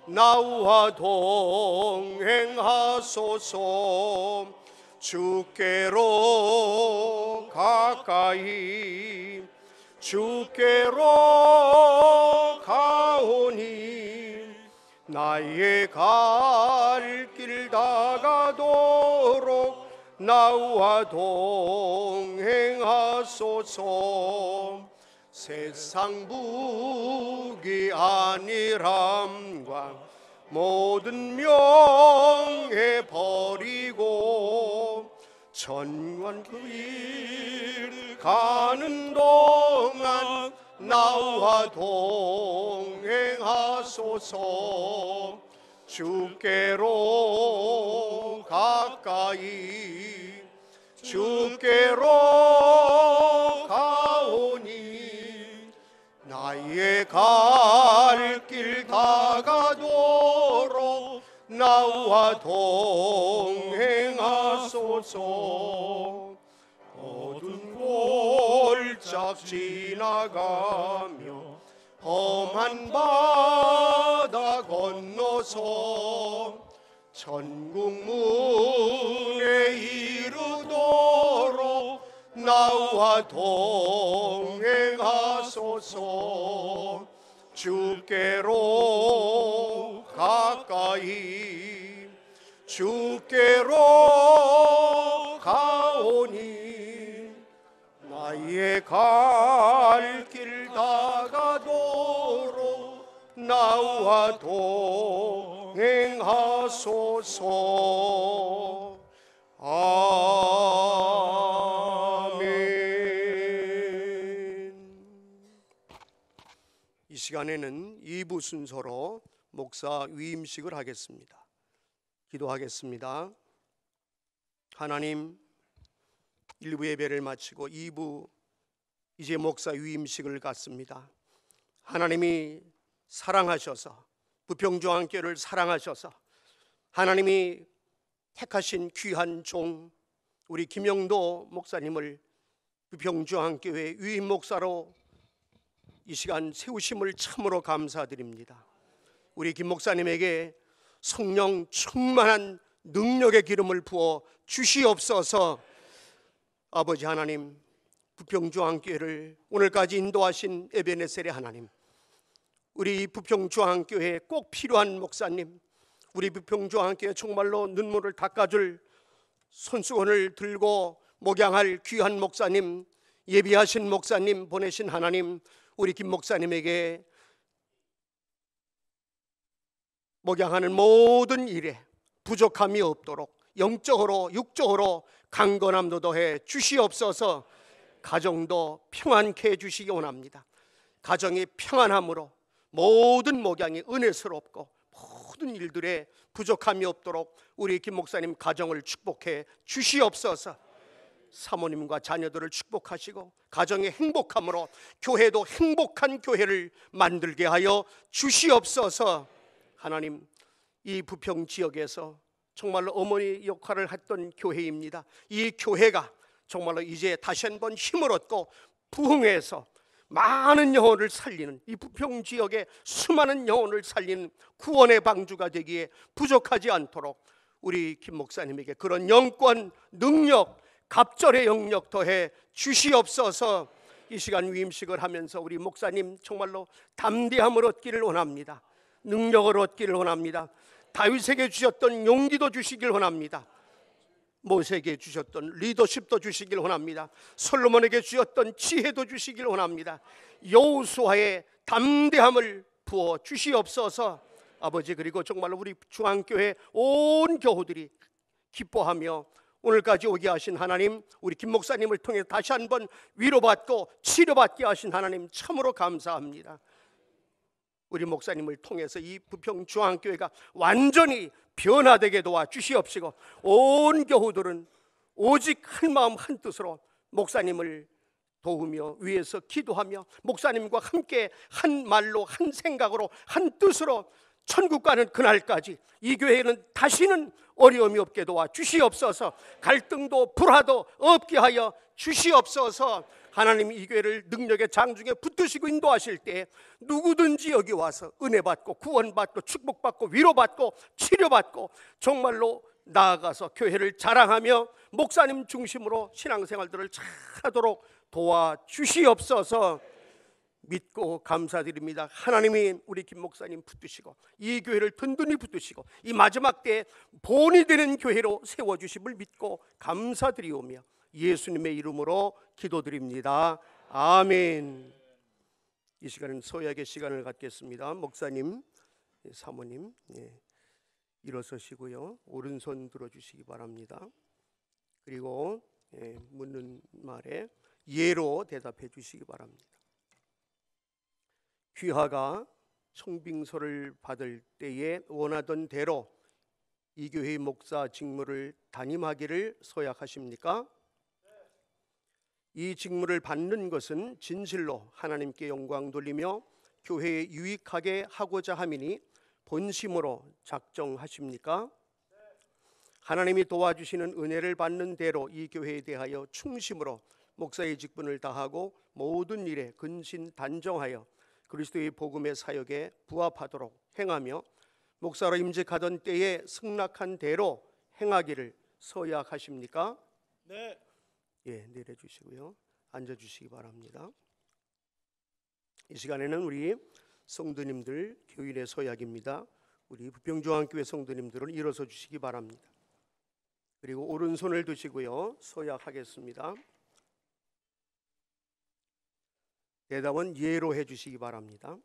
[SPEAKER 1] 나와 동행하소서. 주께로 가까이 주께로 가오니 나의 갈 길 다가도록 나와 동행하소서. 세상 무기 아니람과 모든 명예 버리고 천관 그 길 가는 동안 나와 동행하소서. 주께로 가까이 주께로 가오니 나의 갈 길 다가도록 나와 동행하소서. 어두운 골짝 지나가며 험한 바다 건너서 천국 문에 이르도록 나와 동행하소서. 주께로 가까이 주께로 가오니 나의 갈 길 다가도록 나와 동행하소서. 아멘. 이 시간에는 2부 순서로 목사 위임식을 하겠습니다. 기도하겠습니다. 하나님, 1부 예배를 마치고 2부 이제 목사 위임식을 갖습니다. 하나님이 사랑하셔서 부평중앙교회를 사랑하셔서 하나님이 택하신 귀한 종 우리 김영도 목사님을 부평중앙교회 위임 목사로 이 시간 세우심을 참으로 감사드립니다. 우리 김 목사님에게 성령 충만한 능력의 기름을 부어 주시옵소서. 아버지 하나님, 부평중앙교회를 오늘까지 인도하신 에베네셀의 하나님, 우리 부평중앙교회에 꼭 필요한 목사님, 우리 부평중앙교회 정말로 눈물을 닦아줄 손수건을 들고 목양할 귀한 목사님, 예비하신 목사님 보내신 하나님, 우리 김 목사님에게 목양하는 모든 일에 부족함이 없도록 영적으로 육적으로 강건함도 더해 주시옵소서. 가정도 평안케 해주시기 원합니다. 가정이 평안함으로 모든 목양이 은혜스럽고 모든 일들에 부족함이 없도록 우리 김 목사님 가정을 축복해 주시옵소서. 사모님과 자녀들을 축복하시고 가정의 행복함으로 교회도 행복한 교회를 만들게 하여 주시옵소서. 하나님, 이 부평 지역에서 정말로 어머니 역할을 했던 교회입니다. 이 교회가 정말로 이제 다시 한번 힘을 얻고 부흥해서 많은 영혼을 살리는, 이 부평 지역의 수많은 영혼을 살리는 구원의 방주가 되기에 부족하지 않도록 우리 김 목사님에게 그런 영권, 능력, 갑절의 영역 더해 주시옵소서. 이 시간 위임식을 하면서 우리 목사님 정말로 담대함을 얻기를 원합니다. 능력을 얻기를 원합니다. 다윗에게 주셨던 용기도 주시길 원합니다. 모세에게 주셨던 리더십도 주시길 원합니다. 솔로몬에게 주셨던 지혜도 주시길 원합니다. 여호수아의 담대함을 부어 주시옵소서. 아버지, 그리고 정말로 우리 중앙교회 온 교우들이 기뻐하며 오늘까지 오게 하신 하나님, 우리 김 목사님을 통해 다시 한번 위로받고 치료받게 하신 하나님 참으로 감사합니다. 우리 목사님을 통해서 이 부평중앙교회가 완전히 변화되게 도와 주시옵시고 온 교우들은 오직 한 마음 한 뜻으로 목사님을 도우며 위에서 기도하며 목사님과 함께 한 말로 한 생각으로 한 뜻으로 천국 가는 그날까지 이 교회는 다시는 어려움이 없게 도와 주시옵소서. 갈등도 불화도 없게 하여 주시옵소서. 하나님 이 교회를 능력의 장중에 붙드시고 인도하실 때 누구든지 여기 와서 은혜받고 구원받고 축복받고 위로받고 치료받고 정말로 나아가서 교회를 자랑하며 목사님 중심으로 신앙생활들을 잘하도록 도와주시옵소서. 믿고 감사드립니다. 하나님이 우리 김 목사님 붙드시고 이 교회를 든든히 붙드시고 이 마지막 때에 본이 되는 교회로 세워주심을 믿고 감사드리오며 예수님의 이름으로 기도드립니다. 아멘. 이 시간은 서약의 시간을 갖겠습니다. 목사님, 사모님 일어서시고요, 오른손 들어주시기 바랍니다. 그리고 묻는 말에 예로 대답해 주시기 바랍니다. 귀하가 청빙서를 받을 때에 원하던 대로 이 교회의 목사 직무를 담임하기를 서약하십니까? 이 직무를 받는 것은 진실로 하나님께 영광 돌리며 교회에 유익하게 하고자 함이니 본심으로 작정하십니까? 하나님이 도와주시는 은혜를 받는 대로 이 교회에 대하여 충심으로 목사의 직분을 다하고 모든 일에 근신단정하여 그리스도의 복음의 사역에 부합하도록 행하며 목사로 임직하던 때에 승낙한 대로 행하기를 서약하십니까?
[SPEAKER 4] 네.
[SPEAKER 1] 예, 내려주시고요, 앉아주시기 바랍니다. 이 시간에는 우리 성도님들 교인의 서약입니다. 우리 부평중앙교회 성도님들은 일어서 주시기 바랍니다. 그리고 오른손을 드시고요, 서약하겠습니다. 대답은 예로 해주시기 바랍니다.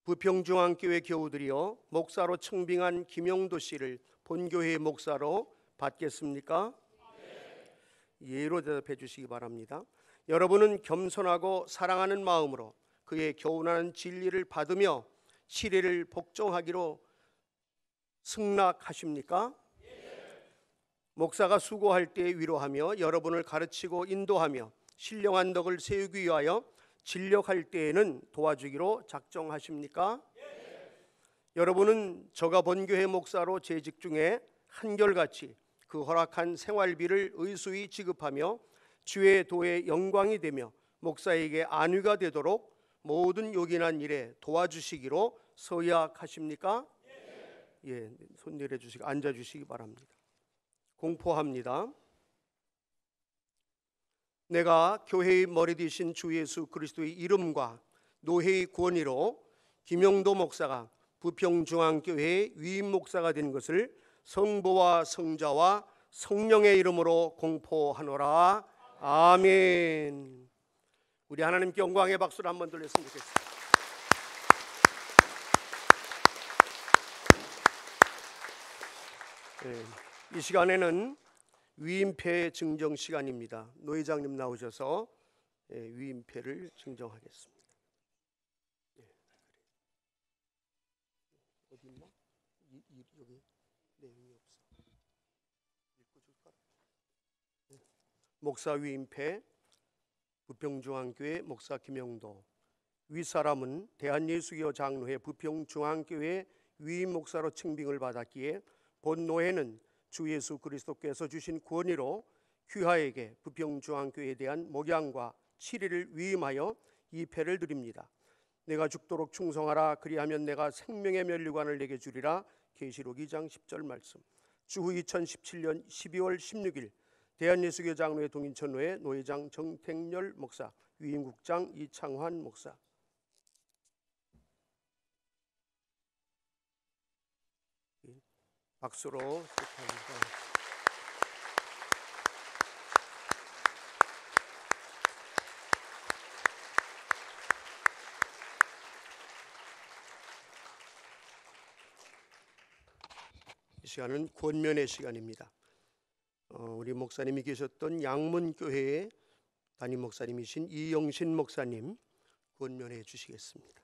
[SPEAKER 1] 부평중앙교회 교우들이여 목사로 청빙한 김용도 씨를 본교회의 목사로 받겠습니까? 예로 대답해 주시기 바랍니다. 여러분은 겸손하고 사랑하는 마음으로 그의 교훈하는 진리를 받으며 시대를 복종하기로 승낙하십니까? 목사가 수고할 때 위로하며 여러분을 가르치고 인도하며 신령한 덕을 세우기 위하여 진력할 때에는 도와주기로 작정하십니까? 여러분은 저가 본교회 목사로 재직 중에 한결같이 그 허락한 생활비를 의수히 지급하며 주의 도에 영광이 되며 목사에게 안위가 되도록 모든 요긴한 일에 도와주시기로 서약하십니까? 예, 손 내려주시고 앉아주시기 바랍니다. 공포합니다. 내가 교회의 머리 되신 주 예수 그리스도의 이름과 노회의 권위로 김용도 목사가 부평중앙교회의 위임 목사가 된 것을 성부와 성자와 성령의 이름으로 공포하노라. 아멘. 우리 하나님께 영광의 박수를 한번 돌렸으면 좋겠습니다. 이 시간에는 위임패 증정 시간입니다. 노 회장님 나오셔서 위임패를 증정하겠습니다. 어디 있나? 여기 내용이 없어. 읽고 줄까? 목사 위임패 부평중앙교회 목사 김용도. 윗사람은 대한예수교 장로회 부평중앙교회 위임 목사로 청빙을 받았기에 본 노회는 주 예수 그리스도께서 주신 권위로 귀하에게 부평중앙교회에 대한 목양과 치리를 위임하여 이 패를 드립니다. 내가 죽도록 충성하라. 그리하면 내가 생명의 면류관을 내게 주리라. 계시록 2장 10절 말씀. 주후 2017년 12월 16일 대한예수교 장로회 동인천로회 노회장 정택렬 목사, 위임국장 이창환 목사. 박수로 축하합니다. 이 시간은 권면의 시간입니다. 우리 목사님이 계셨던 양문교회의 담임 목사님이신 이영신 목사님 권면해 주시겠습니다.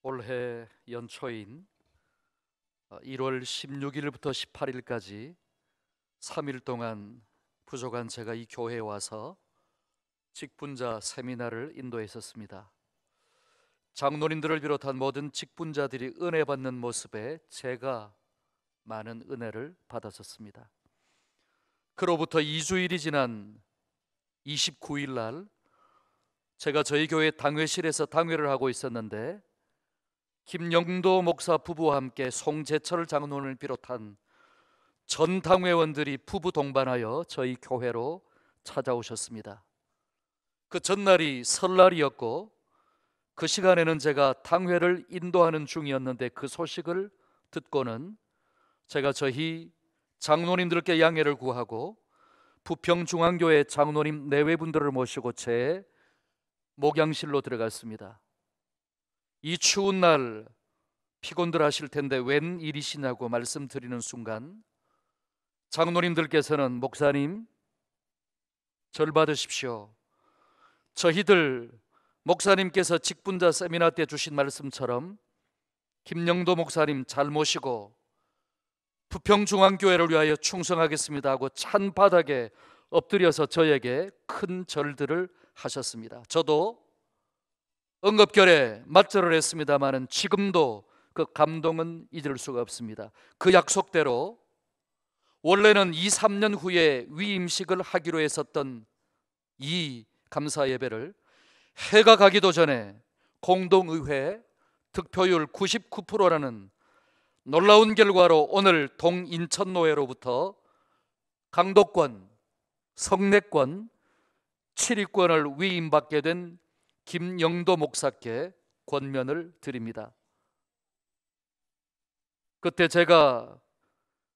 [SPEAKER 5] 올해 연초인 1월 16일부터 18일까지 3일 동안 부족한 제가 이 교회에 와서 직분자 세미나를 인도했었습니다. 장로님들을 비롯한 모든 직분자들이 은혜 받는 모습에 제가 많은 은혜를 받았었습니다. 그로부터 2주일이 지난 29일 날 제가 저희 교회 당회실에서 당회를 하고 있었는데 김영도 목사 부부와 함께 송재철 장로를 비롯한 전 당회원들이 부부 동반하여 저희 교회로 찾아오셨습니다. 그 전날이 설날이었고 그 시간에는 제가 당회를 인도하는 중이었는데 그 소식을 듣고는 제가 저희 장로님들께 양해를 구하고 부평중앙교회 장로님 내외분들을 모시고 제 목양실로 들어갔습니다. 이 추운 날 피곤들 하실 텐데 웬 일이시냐고 말씀드리는 순간 장로님들께서는 목사님 절 받으십시오. 저희들 목사님께서 직분자 세미나 때 주신 말씀처럼 김영도 목사님 잘 모시고 부평중앙교회를 위하여 충성하겠습니다 하고 찬바닥에 엎드려서 저에게 큰 절들을 하셨습니다. 저도 응급결에 맞절을 했습니다마는 지금도 그 감동은 잊을 수가 없습니다. 그 약속대로 원래는 2, 3년 후에 위임식을 하기로 했었던 이 감사 예배를 해가 가기도 전에 공동의회 득표율 99%라는 놀라운 결과로 오늘 동인천노회로부터 강도권, 성례권, 7위권을 위임받게 된 김영도 목사께 권면을 드립니다. 그때 제가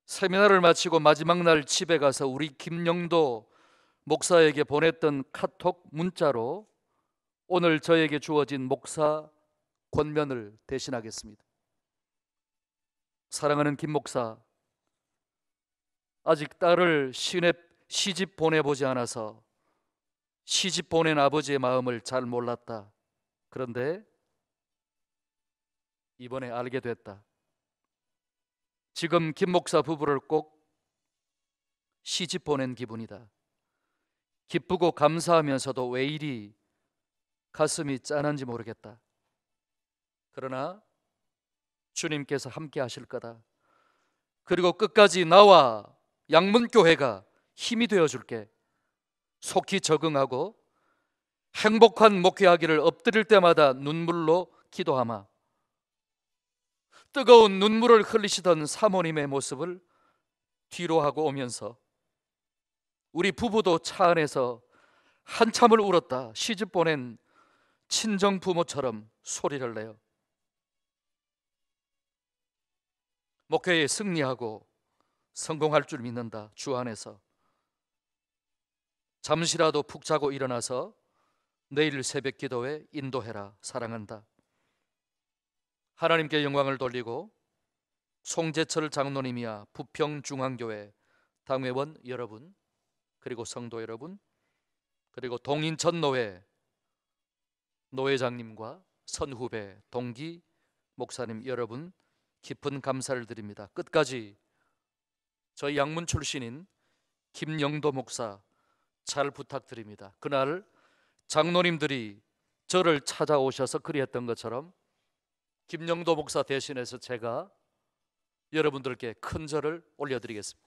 [SPEAKER 5] 세미나를 마치고 마지막 날 집에 가서 우리 김영도 목사에게 보냈던 카톡 문자로 오늘 저에게 주어진 목사 권면을 대신하겠습니다. 사랑하는 김 목사, 아직 딸을 시집 보내보지 않아서 시집 보낸 아버지의 마음을 잘 몰랐다. 그런데 이번에 알게 됐다. 지금 김 목사 부부를 꼭 시집 보낸 기분이다. 기쁘고 감사하면서도 왜 이리 가슴이 짠한지 모르겠다. 그러나 주님께서 함께 하실 거다. 그리고 끝까지 나와 양문교회가 힘이 되어줄게. 속히 적응하고 행복한 목회하기를 엎드릴 때마다 눈물로 기도하마. 뜨거운 눈물을 흘리시던 사모님의 모습을 뒤로 하고 오면서 우리 부부도 차 안에서 한참을 울었다. 시집 보낸 친정 부모처럼 소리를 내요. 목회에 승리하고 성공할 줄 믿는다. 주 안에서 잠시라도 푹 자고 일어나서 내일 새벽 기도에 인도해라. 사랑한다. 하나님께 영광을 돌리고 송재철 장로님이야 부평중앙교회 당회원 여러분, 그리고 성도 여러분, 그리고 동인천노회 노회장님과 선후배 동기 목사님 여러분, 깊은 감사를 드립니다. 끝까지 저희 양문 출신인 김영도 목사 잘 부탁드립니다. 그날 장로님들이 저를 찾아오셔서 그리했던 것처럼 김영도 목사 대신해서 제가 여러분들께 큰 절을 올려드리겠습니다.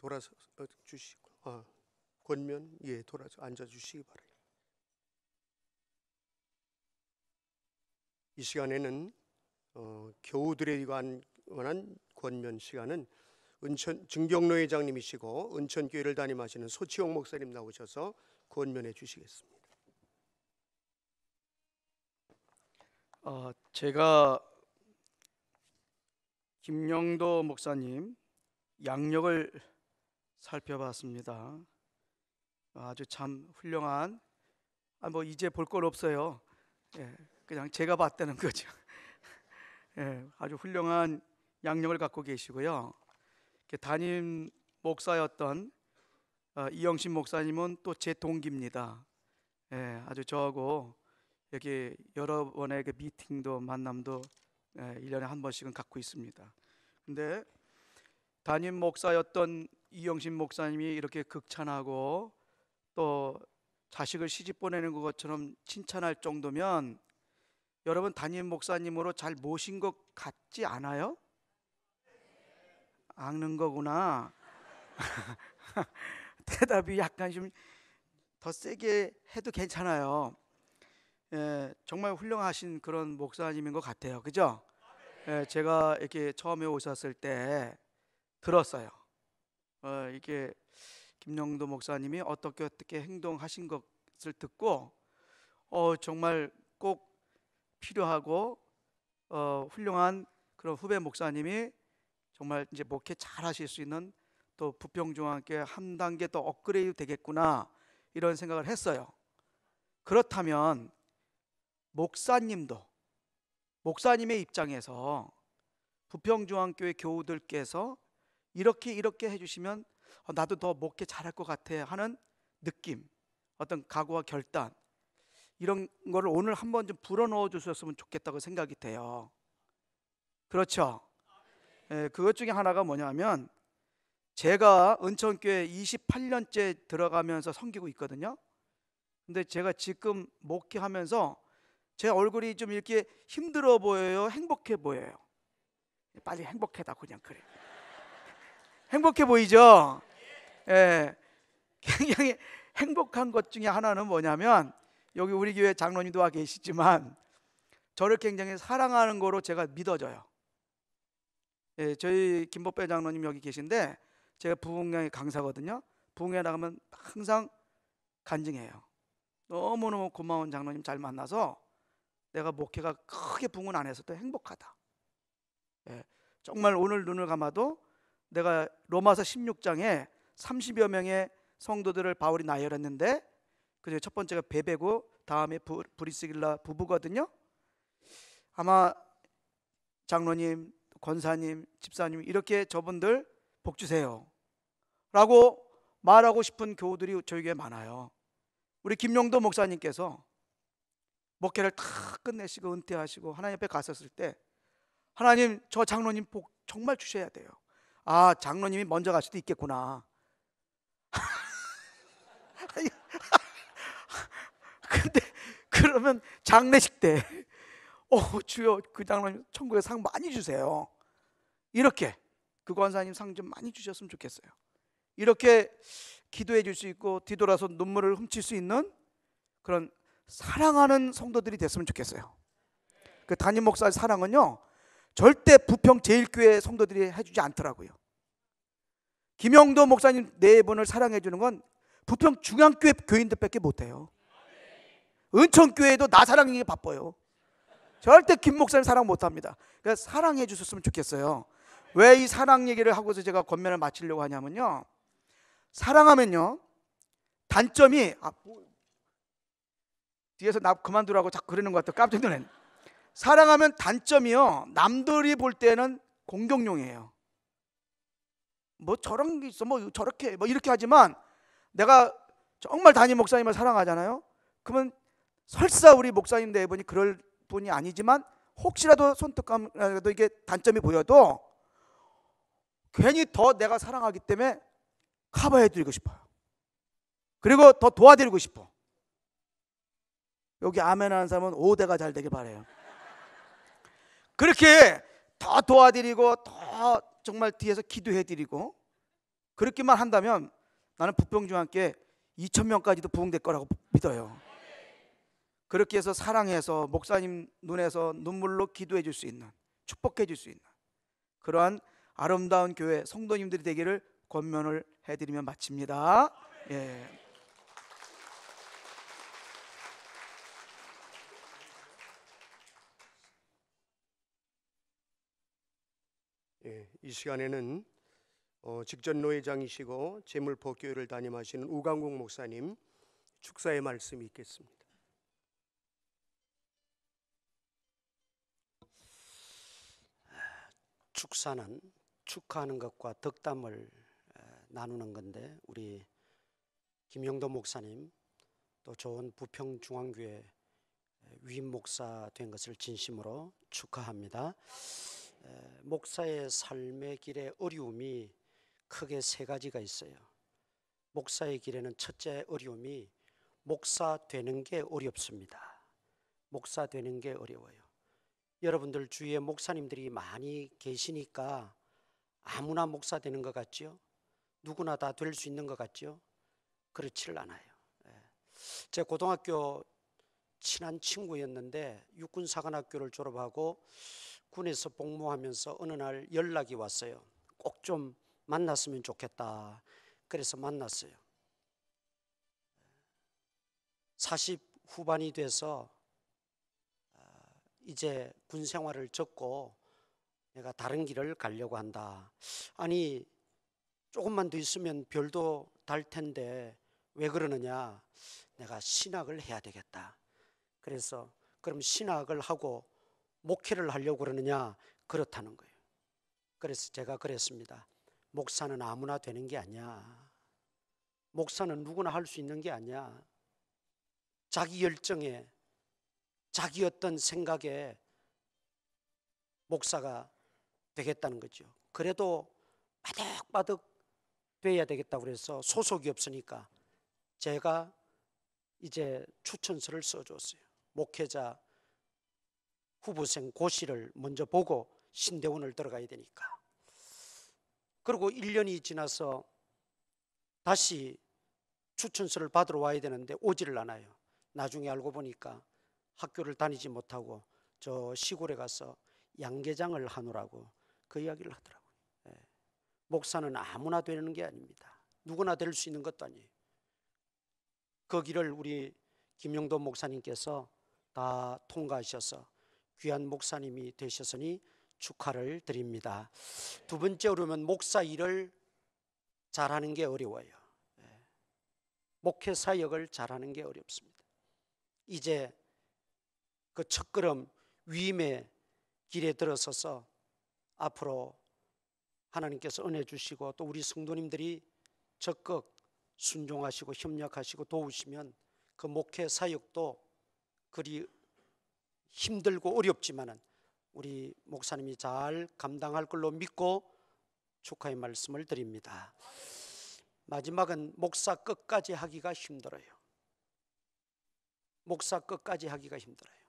[SPEAKER 1] 돌아서 주시고 권면 돌아서 앉아 주시기 바랍니다. 이 시간에는 교우들에 관한 권면 시간은 은천 증경로 회장님이시고 은천교회를 담임하시는 소치용 목사님 나오셔서 권면해 주시겠습니다.
[SPEAKER 6] 제가 김영도 목사님 양력을 살펴봤습니다. 아주 참 훌륭한, 뭐 이제 볼 건 없어요. 그냥 제가 봤다는 거죠. 아주 훌륭한 양력을 갖고 계시고요. 담임 목사였던 이영신 목사님은 또 제 동기입니다. 아주 저하고 여기 여러 번의 그 미팅도 만남도 1년에 한 번씩은 갖고 있습니다. 근데 담임 목사였던 이영신 목사님이 이렇게 극찬하고 또 자식을 시집 보내는 것처럼 칭찬할 정도면 여러분 담임 목사님으로 잘 모신 것 같지 않아요? 아는 거구나. 대답이 약간 좀 더 세게 해도 괜찮아요. 정말 훌륭하신 그런 목사님인 것 같아요. 그죠? 제가 이렇게 처음에 오셨을 때 들었어요. 이게 김영도 목사님이 어떻게 행동하신 것을 듣고 정말 꼭 필요하고 훌륭한 그런 후배 목사님이 정말 이제 목회 잘 하실 수 있는 또 부평중앙교회 한 단계 더 업그레이드 되겠구나 이런 생각을 했어요. 그렇다면 목사님의 입장에서 부평중앙교회 교우들께서 이렇게 해주시면 나도 더 목회 잘할 것 같아 하는 느낌, 어떤 각오와 결단, 이런 거를 오늘 한번 좀 불어넣어 주셨으면 좋겠다고 생각이 돼요. 그렇죠? 그것 중에 하나가 뭐냐면 제가 은천교회 28년째 들어가면서 섬기고 있거든요. 근데 제가 지금 목회하면서 제 얼굴이 좀 이렇게 힘들어 보여요? 행복해 보여요? 빨리 행복해다 그냥 그래. 행복해 보이죠? 굉장히 행복한 것 중에 하나는 뭐냐면 여기 우리 교회 장로님도 와 계시지만 저를 굉장히 사랑하는 거로 제가 믿어져요. 저희 김복배 장로님 여기 계신데 제가 부흥회 강사거든요. 부흥회 나가면 항상 간증해요. 너무너무 고마운 장로님 잘 만나서 내가 목회가 크게 부흥은 안 해서도 행복하다. 정말 오늘 눈을 감아도 내가 로마서 16장에 30여 명의 성도들을 바울이 나열했는데 그중에 첫 번째가 베베고 다음에 브리스길라 부부거든요. 아마 장로님, 권사님, 집사님 이렇게 저분들 복 주세요 라고 말하고 싶은 교우들이 저희 교회에 많아요. 우리 김용도 목사님께서 목회를 다 끝내시고 은퇴하시고 하나님 앞에 갔었을 때 하나님 저 장로님 복 정말 주셔야 돼요. 아, 장로님이 먼저 갈 수도 있겠구나. 근데 그러면 장례식 때 주여 그 장로님 천국에 상 많이 주세요. 이렇게 그 권사님 상 좀 많이 주셨으면 좋겠어요. 이렇게 기도해 줄 수 있고 뒤돌아서 눈물을 훔칠 수 있는 그런 사랑하는 성도들이 됐으면 좋겠어요. 그 담임 목사의 사랑은요 절대 부평 제일교회 성도들이 해주지 않더라고요. 김영도 목사님 네 분을 사랑해 주는 건 부평 중앙교회 교인들밖에 못해요. 은천교회도 나 사랑하기 바빠요. 절대 김 목사님 사랑 못합니다. 그러니까 사랑해 주셨으면 좋겠어요. 왜 이 사랑 얘기를 하고서 제가 권면을 마치려고 하냐면요, 사랑하면요 단점이 뒤에서 나 그만두라고 자꾸 그러는 것 같아요. 깜짝 놀랐네. 사랑하면 단점이요 남들이 볼 때는 공격용이에요. 뭐 저런 게 있어 뭐 저렇게 뭐 이렇게 하지만 내가 정말 담임 목사님을 사랑하잖아요. 그러면 설사 우리 목사님 네 분이 그럴 분이 아니지만 혹시라도 손톱감이라도 이게 단점이 보여도 괜히 더 내가 사랑하기 때문에 커버해드리고 싶어요. 그리고 더 도와드리고 싶어. 여기 아멘 하는 사람은 5대가 잘 되길 바라요. 그렇게 더 도와드리고 더 정말 뒤에서 기도해드리고 그렇게만 한다면 나는 부평중앙교회 2,000명까지도 부흥될 거라고 믿어요. 그렇게 해서 사랑해서 목사님 눈에서 눈물로 기도해 줄 수 있는, 축복해 줄 수 있는 그러한 아름다운 교회 성도님들이 되기를 권면을 해드리며 마칩니다.
[SPEAKER 1] 이 시간에는 직전 노회장이시고 재물포교회를 담임하시는 우강국 목사님 축사의 말씀이 있겠습니다.
[SPEAKER 7] 축사는 축하하는 것과 덕담을 나누는 건데, 우리 김영도 목사님 또 좋은 부평중앙교회 위임 목사 된 것을 진심으로 축하합니다. 목사의 삶의 길에 어려움이 크게 세 가지가 있어요. 목사의 길에는 첫째 어려움이 목사 되는 게 어렵습니다. 목사 되는 게 어려워요. 여러분들 주위에 목사님들이 많이 계시니까 아무나 목사 되는 것 같죠? 누구나 다 될 수 있는 것 같죠? 그렇지를 않아요. 제 고등학교 친한 친구였는데 육군사관학교를 졸업하고 군에서 복무하면서 어느 날 연락이 왔어요. 꼭 좀 만났으면 좋겠다. 그래서 만났어요. 40 후반이 돼서 이제 군 생활을 접고 내가 다른 길을 가려고 한다. 아니, 조금만 더 있으면 별도 달 텐데 왜 그러느냐? 내가 신학을 해야 되겠다. 그래서 그럼 신학을 하고 목회를 하려고 그러느냐? 그렇다는 거예요. 그래서 제가 그랬습니다. 목사는 아무나 되는 게 아니야. 목사는 누구나 할 수 있는 게 아니야. 자기 열정에, 자기 어떤 생각에 목사가 되겠다는 거죠. 그래도 바득바득 돼야 되겠다고 그래서 소속이 없으니까 제가 이제 추천서를 써줬어요. 목회자 후보생 고시를 먼저 보고 신대원을 들어가야 되니까. 그리고 1년이 지나서 다시 추천서를 받으러 와야 되는데 오지를 않아요. 나중에 알고 보니까 학교를 다니지 못하고 저 시골에 가서 양계장을 하느라고 그 이야기를 하더라고요. 목사는 아무나 되는 게 아닙니다. 누구나 될 수 있는 것도 아니에요. 그 길을 우리 김영도 목사님께서 다 통과하셔서 귀한 목사님이 되셨으니 축하를 드립니다. 두 번째 어려우면 목사 일을 잘하는 게 어려워요. 목회 사역을 잘하는 게 어렵습니다. 이제 그 첫걸음 위임의 길에 들어서서 앞으로 하나님께서 은혜 주시고 또 우리 성도님들이 적극 순종하시고 협력하시고 도우시면 그 목회 사역도 그리 힘들고 어렵지만은 우리 목사님이 잘 감당할 걸로 믿고 축하의 말씀을 드립니다. 마지막은 목사 끝까지 하기가 힘들어요. 목사 끝까지 하기가 힘들어요.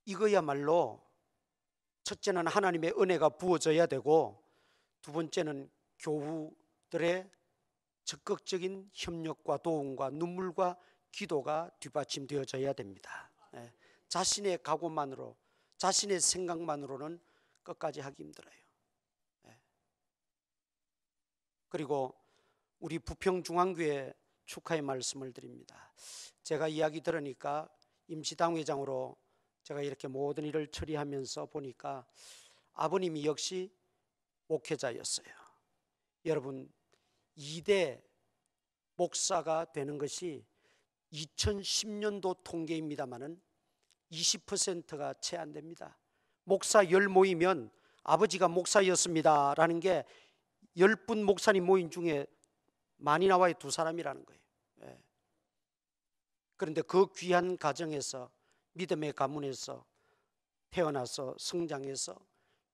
[SPEAKER 7] 이거야말로 첫째는 하나님의 은혜가 부어져야 되고 두 번째는 교우들의 적극적인 협력과 도움과 눈물과 기도가 뒷받침되어져야 됩니다. 자신의 각오만으로, 자신의 생각만으로는 끝까지 하기 힘들어요. 그리고 우리 부평중앙교회 축하의 말씀을 드립니다. 제가 이야기 들으니까 임시당회장으로 제가 이렇게 모든 일을 처리하면서 보니까 아버님이 역시 목회자였어요. 여러분, 2대 목사가 되는 것이 2010년도 통계입니다마는 20%가 채 안 됩니다. 목사 10 모이면 아버지가 목사였습니다 라는 게 10분 목사님 모임 중에 많이 나와요. 2사람이라는 거예요. 그런데 그 귀한 가정에서 믿음의 가문에서 태어나서 성장해서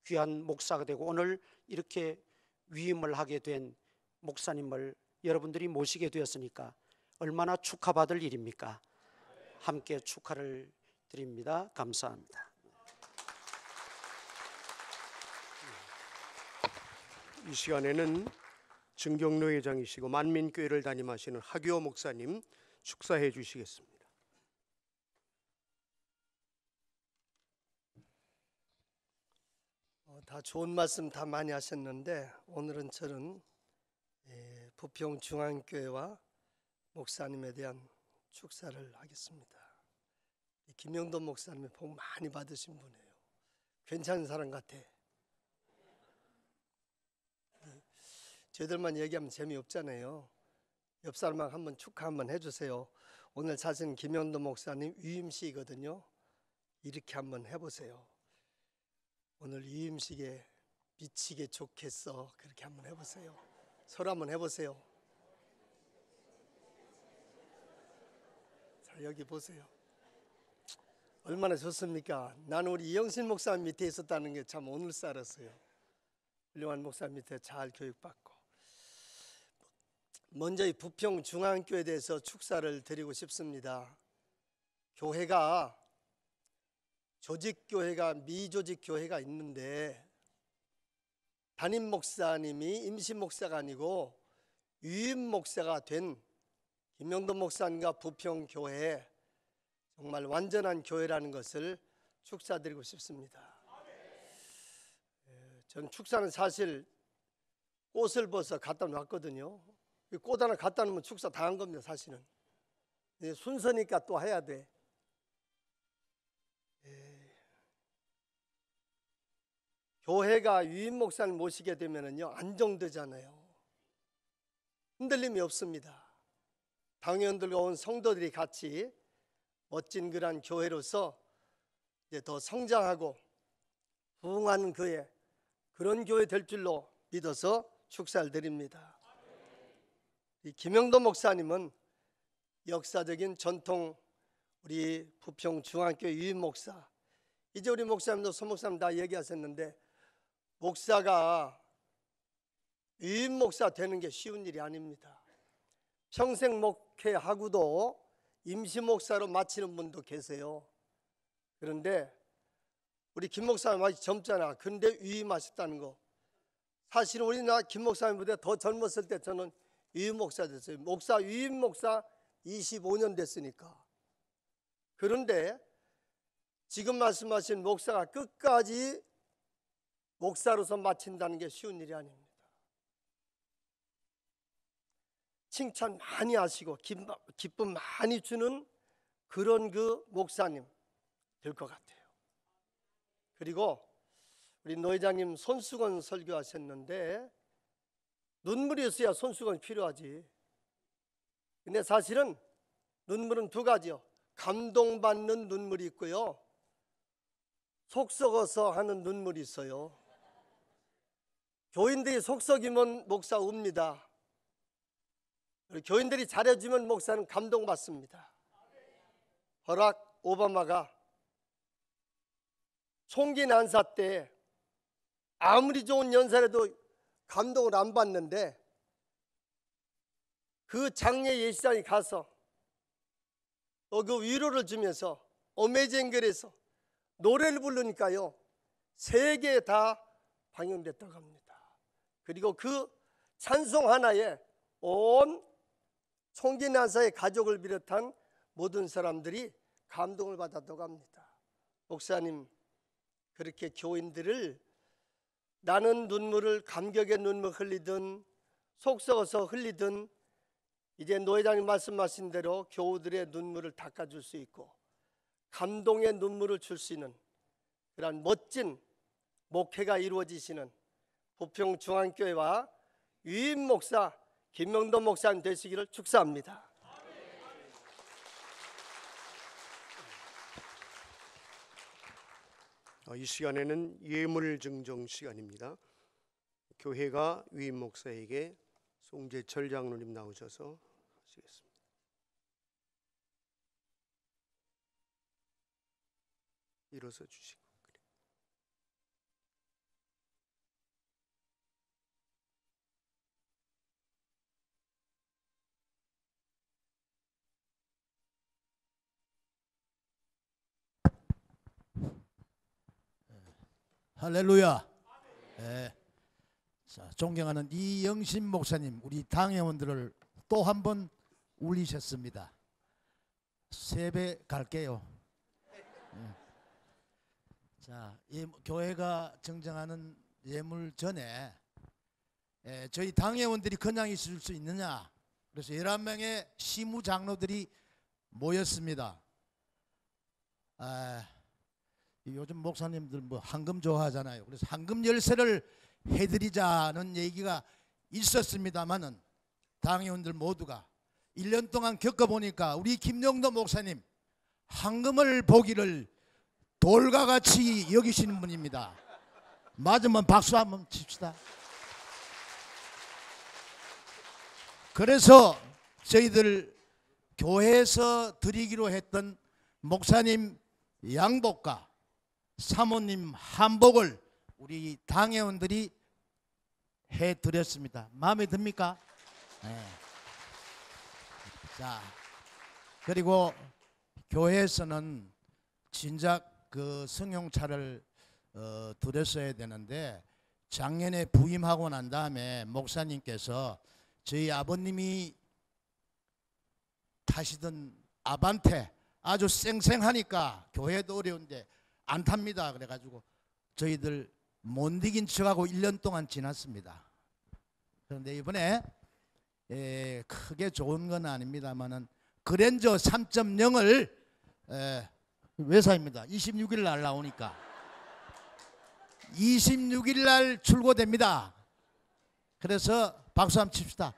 [SPEAKER 7] 귀한 목사가 되고 오늘 이렇게 위임을 하게 된 목사님을 여러분들이 모시게 되었으니까 얼마나 축하받을 일입니까? 함께 축하를 드립니다. 감사합니다.
[SPEAKER 1] 이 시간에는 정경로 회장이시고 만민교회를 담임하시는 하규호 목사님 축사해 주시겠습니다.
[SPEAKER 8] 다 좋은 말씀 다 많이 하셨는데 오늘은 저는 부평중앙교회와 목사님에 대한 축사를 하겠습니다. 김영도 목사님이 복 많이 받으신 분이에요. 괜찮은 사람 같아. 저희들만 얘기하면 재미없잖아요. 옆 사람하고 한번 축하 한번 해주세요. 오늘 사실은 김영도 목사님 위임식이거든요. 이렇게 한번 해보세요. 오늘 위임식에 미치게 좋겠어. 그렇게 한번 해보세요. 서로 한번 해보세요. 자, 여기 보세요. 얼마나 좋습니까? 나는 우리 이영신 목사 밑에 있었다는 게 참 오늘서 알았어요. 훌륭한 목사 밑에 잘 교육받고. 먼저 이 부평 중앙교회에 대해서 축사를 드리고 싶습니다. 교회가 조직교회가 미조직교회가 있는데 담임 목사님이 임시 목사가 아니고 위임 목사가 된 김영돈 목사님과 부평교회 정말 완전한 교회라는 것을 축사드리고 싶습니다. 전 축사는 사실 꽃을 벗어 갖다 놨거든요. 꽃 하나 갖다 놓으면 축사 다 한 겁니다. 사실은 순서니까 또 해야 돼. 교회가 위임 목사를 모시게 되면은요 안정되잖아요. 흔들림이 없습니다. 당회원들과 온 성도들이 같이 멋진 그런 교회로서 이제 더 성장하고 부흥하는 그런 교회 될 줄로 믿어서 축사를 드립니다. 이 김영돈 목사님은 역사적인 전통 우리 부평 중앙교회 위임 목사. 이제 우리 목사님도 소 목사님 다 얘기하셨는데 목사가 위임 목사 되는 게 쉬운 일이 아닙니다. 평생 목회하고도 임시 목사로 마치는 분도 계세요. 그런데 우리 김 목사님 아직 젊잖아. 근데 위임하셨다는 거. 사실 우리나라 김 목사님보다 더 젊었을 때 저는 위임 목사 됐어요. 위임 목사 25년 됐으니까. 그런데 지금 말씀하신 목사가 끝까지 목사로서 마친다는 게 쉬운 일이 아닙니다. 칭찬 많이 하시고 기쁨 많이 주는 그런 그 목사님 될 것 같아요. 그리고 우리 노 회장님 손수건 설교하셨는데 눈물이 있어야 손수건이 필요하지. 근데 사실은 눈물은 두 가지요. 감동받는 눈물이 있고요. 속 썩어서 하는 눈물이 있어요. 교인들이 속 썩이면 목사 웁니다. 교인들이 잘해주면 목사는 감동받습니다. 버락 오바마가 총기 난사 때 아무리 좋은 연설에도 감동을 안 받는데 그 장례 예식장에 가서 또 그 위로를 주면서 어메이징글에서 노래를 부르니까요 세계에 다 방영됐다고 합니다. 그리고 그 찬송 하나에 온 총기 난사의 가족을 비롯한 모든 사람들이 감동을 받았다고 합니다. 목사님 그렇게 교인들을 나는 눈물을 감격의 눈물 흘리든 속 썩어서 흘리든 이제 노 회장님 말씀하신 대로 교우들의 눈물을 닦아줄 수 있고 감동의 눈물을 줄 수 있는 그런 멋진 목회가 이루어지시는 부평중앙교회와 위임 목사 김영돈 목사님 되시기를 축사합니다.
[SPEAKER 1] 이 시간에는 예물 증정 시간입니다. 교회가 위임 목사에게 송재철 장로님 나오셔서 하시겠습니다. 일어서 주시고.
[SPEAKER 9] 할렐루야. 네. 자, 존경하는 이영신 목사님, 우리 당회원들을 또 한 번 울리셨습니다. 세배 갈게요. 네. 자, 교회가 정정하는 예물 전에 저희 당회원들이 그냥 있을 수 있느냐? 그래서 11명의 시무 장로들이 모였습니다. 요즘 목사님들 뭐 황금 좋아하잖아요. 그래서 황금 열쇠를 해드리자는 얘기가 있었습니다만은 당회원들 모두가 1년 동안 겪어보니까 우리 김영돈 목사님 황금을 보기를 돌과 같이 여기시는 분입니다. 맞으면 박수 한번 칩시다. 그래서 저희들 교회에서 드리기로 했던 목사님 양복과 사모님 한복을 우리 당회원들이 해드렸습니다. 마음에 듭니까? 네. 자, 그리고 교회에서는 진작 그 승용차를 드렸어야 되는데 작년에 부임하고 난 다음에 목사님께서 저희 아버님이 타시던 아반떼 아주 쌩쌩하니까 교회도 어려운데 안 탑니다. 그래가지고 저희들 못 이긴 척하고 1년 동안 지났습니다. 그런데 이번에 크게 좋은 건 아닙니다만은 그랜저 3.0을 외사입니다. 26일 날 나오니까 26일 날 출고됩니다. 그래서 박수 한번 칩시다.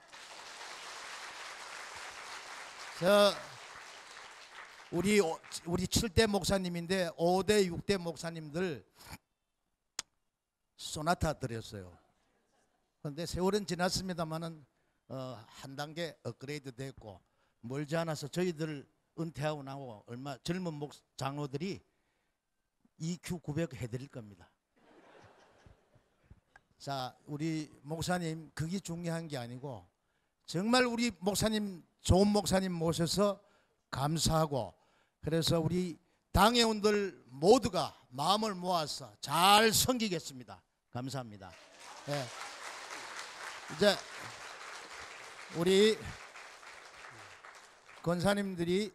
[SPEAKER 9] 우리 7대 목사님인데 5대 6대 목사님들 소나타 드렸어요. 그런데 세월은 지났습니다만은 한 단계 업그레이드 됐고 멀지 않아서 저희들 은퇴하고 나고 얼마 젊은 장로들이 EQ 900 해드릴 겁니다. 자, 우리 목사님 그게 중요한 게 아니고 정말 우리 목사님 좋은 목사님 모셔서 감사하고 그래서 우리 당회원들 모두가 마음을 모아서 잘 섬기겠습니다. 감사합니다. 네. 이제 우리 권사님들이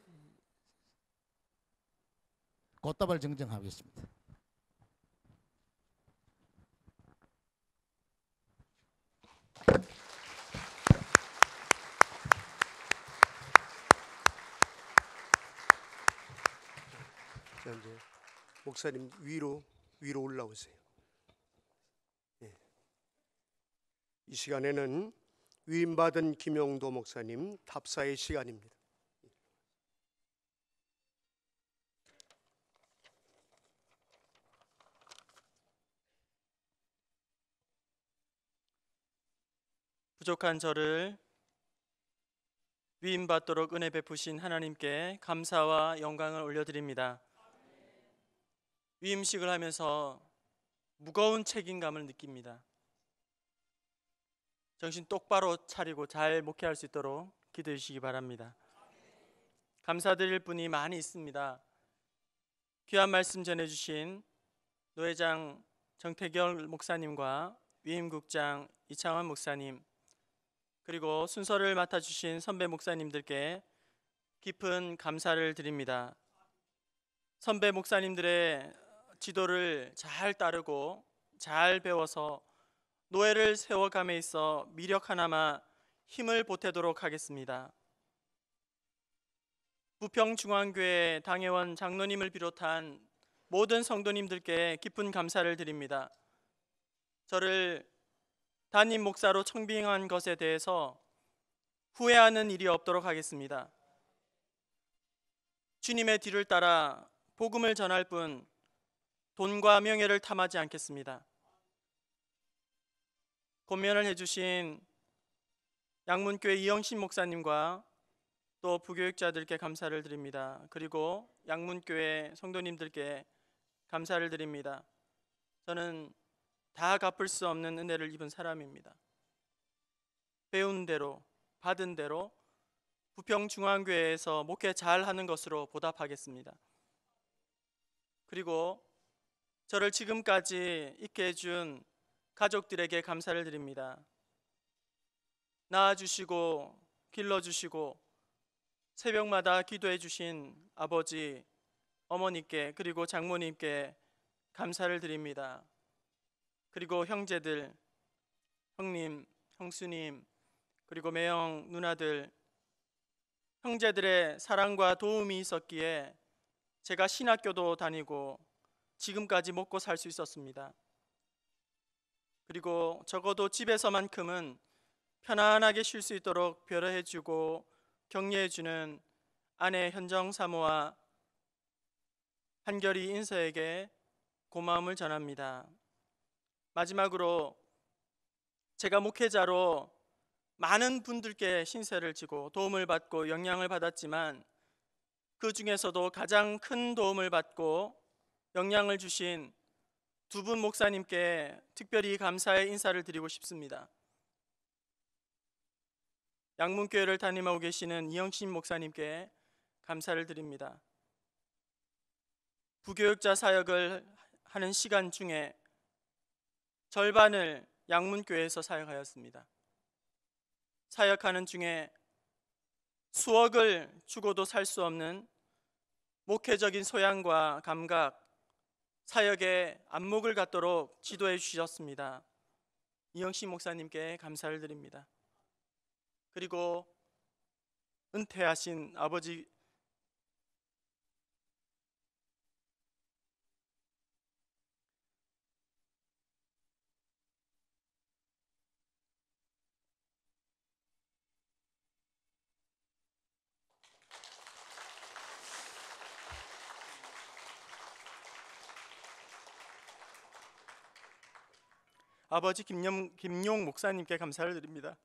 [SPEAKER 9] 꽃다발 증정하겠습니다.
[SPEAKER 1] 자, 이제 목사님 위로 올라오세요. 예. 이 시간에는 위임받은 김영도 목사님 답사의 시간입니다.
[SPEAKER 10] 부족한 저를 위임받도록 은혜 베푸신 하나님께 감사와 영광을 올려드립니다. 위임식을 하면서 무거운 책임감을 느낍니다. 정신 똑바로 차리고 잘 목회할 수 있도록 기도해 주시기 바랍니다. 감사드릴 분이 많이 있습니다. 귀한 말씀 전해주신 노회장 정태결 목사님과 위임국장 이창원 목사님 그리고 순서를 맡아주신 선배 목사님들께 깊은 감사를 드립니다. 선배 목사님들의 지도를 잘 따르고 잘 배워서 노예를 세워감에 있어 미력 하나마 힘을 보태도록 하겠습니다. 부평중앙교회 당회원 장로님을 비롯한 모든 성도님들께 깊은 감사를 드립니다. 저를 담임 목사로 청빙한 것에 대해서 후회하는 일이 없도록 하겠습니다. 주님의 뒤를 따라 복음을 전할 뿐 돈과 명예를 탐하지 않겠습니다. 권면을 해주신 양문교회 이영신 목사님과 또 부교육자들께 감사를 드립니다. 그리고 양문교회 성도님들께 감사를 드립니다. 저는 다 갚을 수 없는 은혜를 입은 사람입니다. 배운 대로 받은 대로 부평중앙교회에서 목회 잘하는 것으로 보답하겠습니다. 그리고 저를 지금까지 있게 해준 가족들에게 감사를 드립니다. 낳아주시고 길러주시고 새벽마다 기도해 주신 아버지, 어머니께 그리고 장모님께 감사를 드립니다. 그리고 형제들, 형님, 형수님, 그리고 매형 누나들, 형제들의 사랑과 도움이 있었기에 제가 신학교도 다니고 지금까지 먹고 살 수 있었습니다. 그리고 적어도 집에서만큼은 편안하게 쉴 수 있도록 배려해주고 격려해주는 아내 현정 사모와 한결이 인서에게 고마움을 전합니다. 마지막으로 제가 목회자로 많은 분들께 신세를 지고 도움을 받고 영향을 받았지만 그 중에서도 가장 큰 도움을 받고 영향을 주신 두 분 목사님께 특별히 감사의 인사를 드리고 싶습니다. 양문교회를 담임하고 계시는 이영신 목사님께 감사를 드립니다. 부교육자 사역을 하는 시간 중에 절반을 양문교회에서 사역하였습니다. 사역하는 중에 수억을 주고도 살 수 없는 목회적인 소양과 감각, 사역의 안목을 갖도록 지도해 주셨습니다. 이영신 목사님께 감사를 드립니다. 그리고 은퇴하신 아버지 김용 목사님께 감사를 드립니다.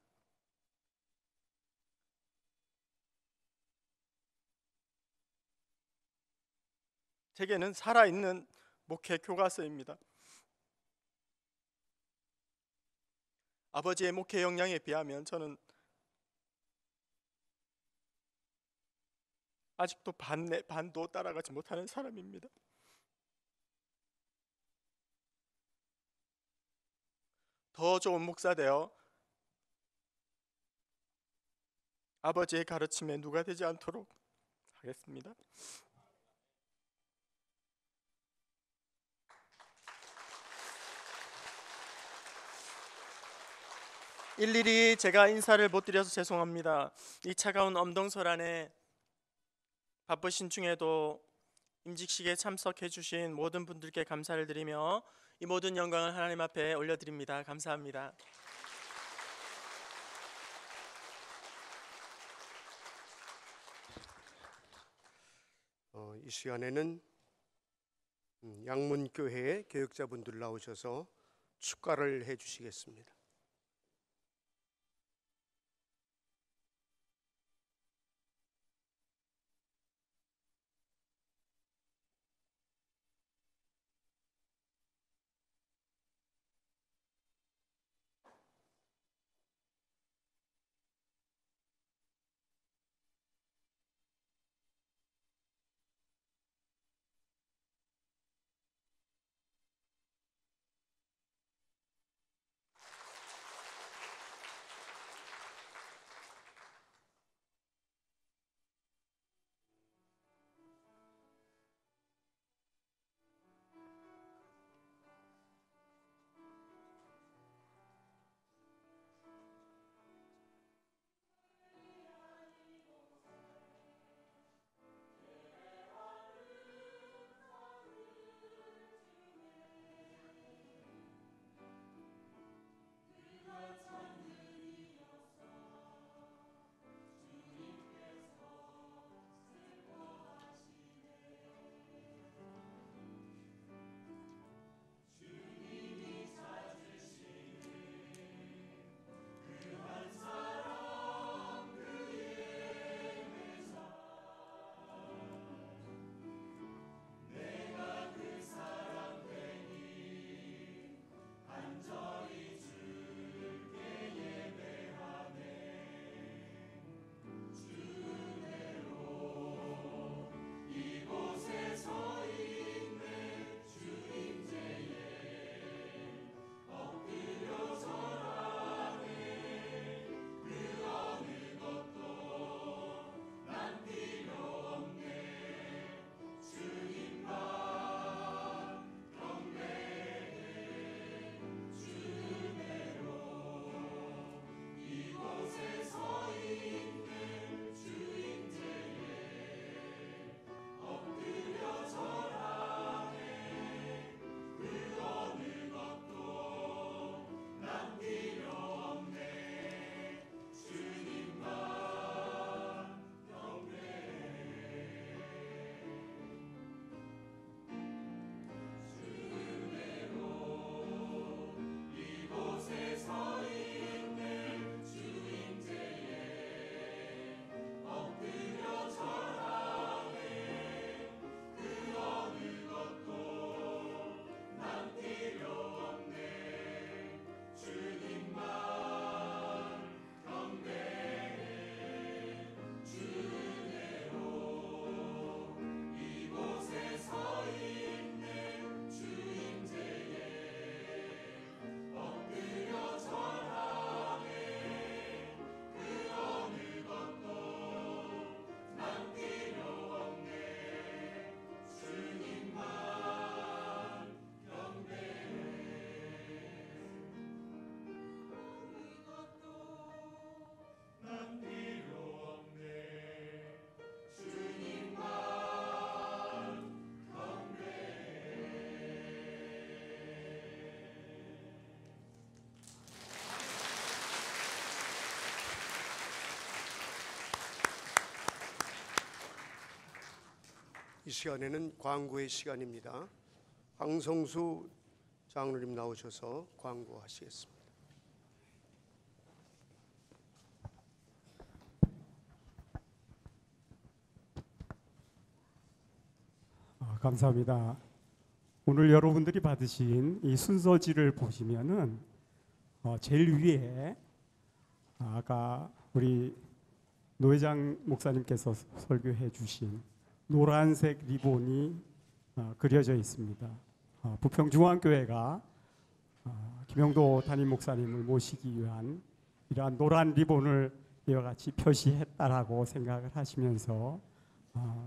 [SPEAKER 10] 제게는 살아있는 목회 교과서입니다. 아버지의 목회 역량에 비하면 저는 아직도 반도 따라가지 못하는 사람입니다. 더 좋은 목사 되어 아버지의 가르침에 누가 되지 않도록 하겠습니다. 일일이 제가 인사를 못 드려서 죄송합니다. 이 차가운 엄동설 안에 바쁘신 중에도 임직식에 참석해 주신 모든 분들께 감사를 드리며 이 모든 영광을 하나님 앞에 올려드립니다. 감사합니다.
[SPEAKER 1] 이 시간에는 양문교회 교육자분들 나오셔서 축가를 해 주시겠습니다. 시간에는 광고의 시간입니다. 황성수 장로님 나오셔서 광고하시겠습니다.
[SPEAKER 11] 감사합니다. 오늘 여러분들이 받으신 이 순서지를 보시면은 제일 위에 아까 우리 노회장 목사님께서 설교해 주신 노란색 리본이 그려져 있습니다. 부평중앙교회가 김영도 담임 목사님을 모시기 위한 이러한 노란 리본을 이와 같이 표시했다라고 생각을 하시면서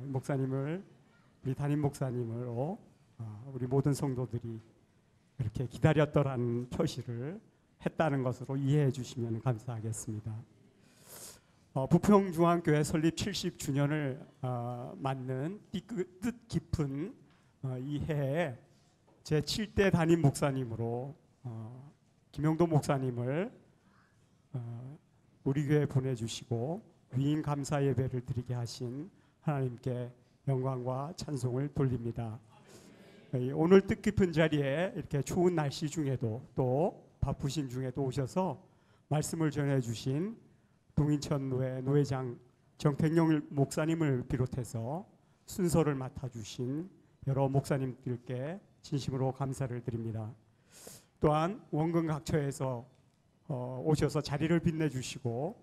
[SPEAKER 11] 목사님을, 우리 담임 목사님으로 우리 모든 성도들이 이렇게 기다렸더라는 표시를 했다는 것으로 이해해 주시면 감사하겠습니다. 부평중앙교회 설립 70주년을 맞는 뜻 깊은 이 해에 제 7대 담임 목사님으로 김영도 목사님을 우리 교회에 보내주시고 위임 감사 예배를 드리게 하신 하나님께 영광과 찬송을 돌립니다. 오늘 뜻깊은 자리에 이렇게 추운 날씨 중에도 또 바쁘신 중에도 오셔서 말씀을 전해주신 동인천 노회 노회장 정택영 목사님을 비롯해서 순서를 맡아주신 여러 목사님들께 진심으로 감사를 드립니다. 또한 원근 각처에서 오셔서 자리를 빛내주시고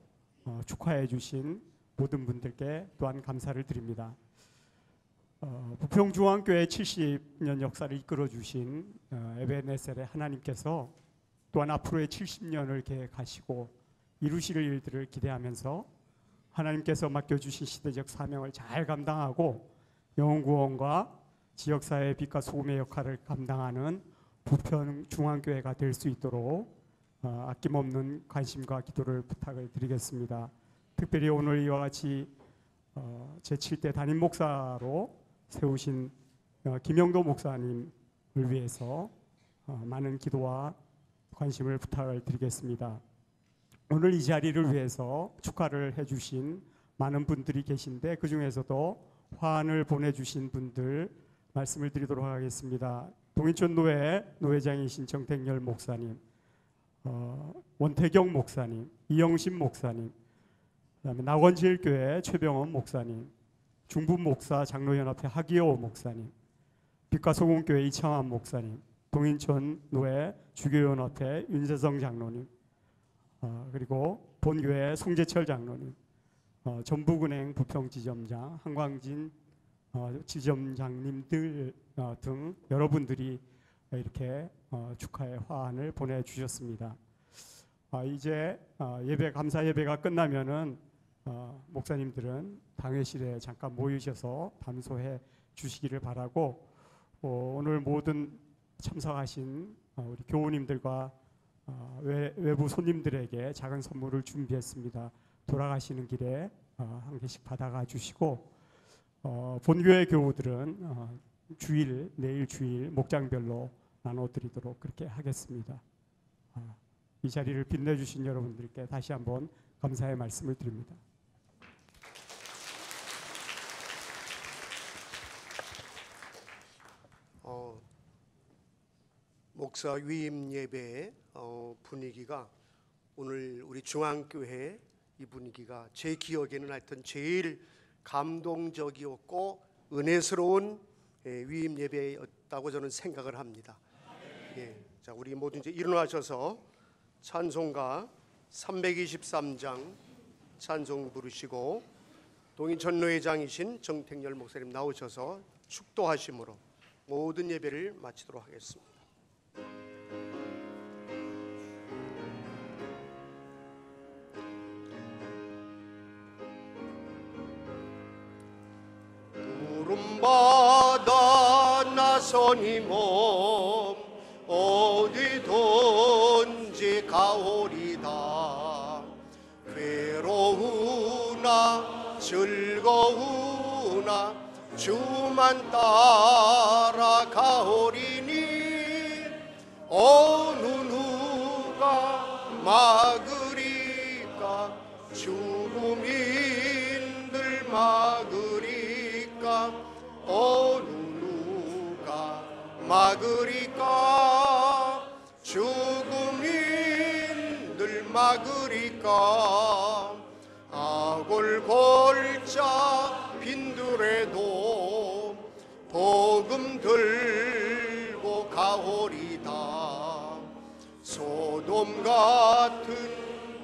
[SPEAKER 11] 축하해 주신 모든 분들께 또한 감사를 드립니다. 부평중앙교회 70년 역사를 이끌어 주신 에베네셀의 하나님께서 또한 앞으로의 70년을 계획하시고 이루실 일들을 기대하면서 하나님께서 맡겨주신 시대적 사명을 잘 감당하고 영혼구원과 지역사회의 빛과 소금의 역할을 감당하는 부평중앙교회가 될 수 있도록 아낌없는 관심과 기도를 부탁을 드리겠습니다. 특별히 오늘 이와 같이 제7대 담임 목사로 세우신 김영도 목사님을 위해서 많은 기도와 관심을 부탁을 드리겠습니다. 오늘 이 자리를 위해서 축하를 해주신 많은 분들이 계신데 그 중에서도 화환을 보내주신 분들 말씀을 드리도록 하겠습니다. 동인천 노회 노회장이신 정택열 목사님, 원태경 목사님, 이영신 목사님, 그다음에 낙원제일교회 최병원 목사님, 중부목사 장로연합회 하기호 목사님, 빛과 소금교회 이창환 목사님, 동인천 노회 주교연합회 윤재성 장로님, 그리고 본교회 송재철 장로님, 전북은행 부평지점장 한광진 지점장님들 등 여러분들이 이렇게 축하의 화환을 보내주셨습니다. 이제 예배 감사 예배가 끝나면은 목사님들은 당회실에 잠깐 모이셔서 담소해 주시기를 바라고 오늘 모든 참석하신 우리 교우님들과 외부 손님들에게 작은 선물을 준비했습니다. 돌아가시는 길에 한 개씩 받아가 주시고 본교회 교우들은 내일 주일 목장별로 나눠드리도록 그렇게 하겠습니다. 이 자리를 빛내주신 여러분들께 다시 한번 감사의 말씀을 드립니다.
[SPEAKER 1] 목사 위임 예배의 분위기가 오늘 우리 중앙교회 이 분위기가 제 기억에는 하여튼 제일 감동적이었고 은혜스러운 위임 예배였다고 저는 생각을 합니다. 예, 자 우리 모두 이제 일어나셔서 찬송가 323장 찬송 부르시고 동인천 노회장이신 정택열 목사님 나오셔서 축도하심으로 모든 예배를 마치도록 하겠습니다. 부름받아 나서니 몸 어디든지 가오리다. 괴로우나 즐거우나 주만 따라 가오리니 어느 누가 막으리까 죽음인들 막으리까 막으리까 죽음이 늘 막으리까 아골 골자 빈들에도 복음 들고 가오리다. 소돔 같은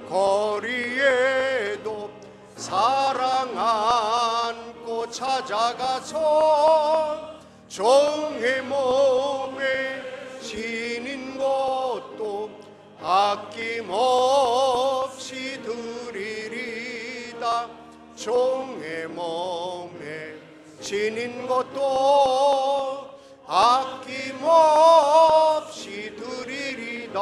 [SPEAKER 1] 거리에도 사랑 안고 찾아가서 종의 몸에 지닌 것도 아낌없이 드리리다. 종의 몸에 지닌 것도 아낌없이 드리리다.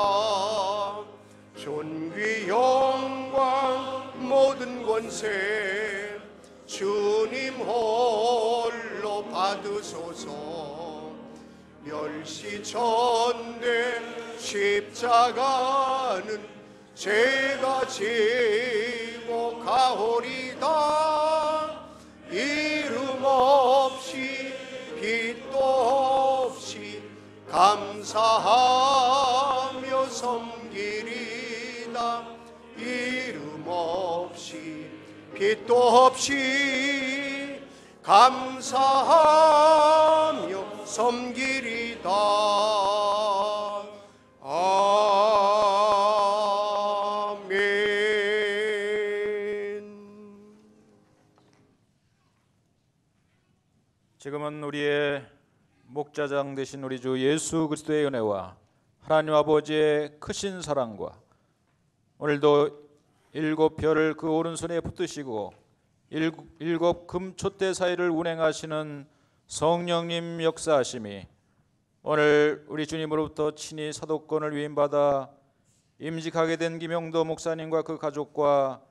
[SPEAKER 1] 존귀 영광 모든 권세 주님 홀로 받으소서. 멸시천대 십자가는 제가 지고 가오리다. 이름 없이 빛도 없이 감사하며 섬기리다. 이름 없이 빛도 없이 감사하며 섬기리다.
[SPEAKER 4] 지금은 우리의 목자장 되신 우리 주 예수 그리스도의 은혜와 하나님 아버지의 크신 사랑과 오늘도 일곱 별을 그 오른손에 붙드시고 일곱 금촛대 사이를 운행하시는 성령님 역사하심이 오늘 우리 주님으로부터 친히 사도권을 위임받아 임직하게 된 김영도 목사님과 그 가족과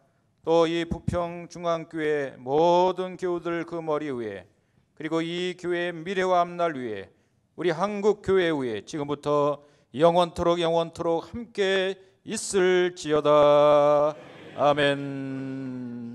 [SPEAKER 4] 또 이 부평중앙교회 모든 교우들 그 머리 위에 그리고 이 교회의 미래와 앞날 위에 우리 한국교회 위에 지금부터 영원토록 함께 있을지어다. 아멘.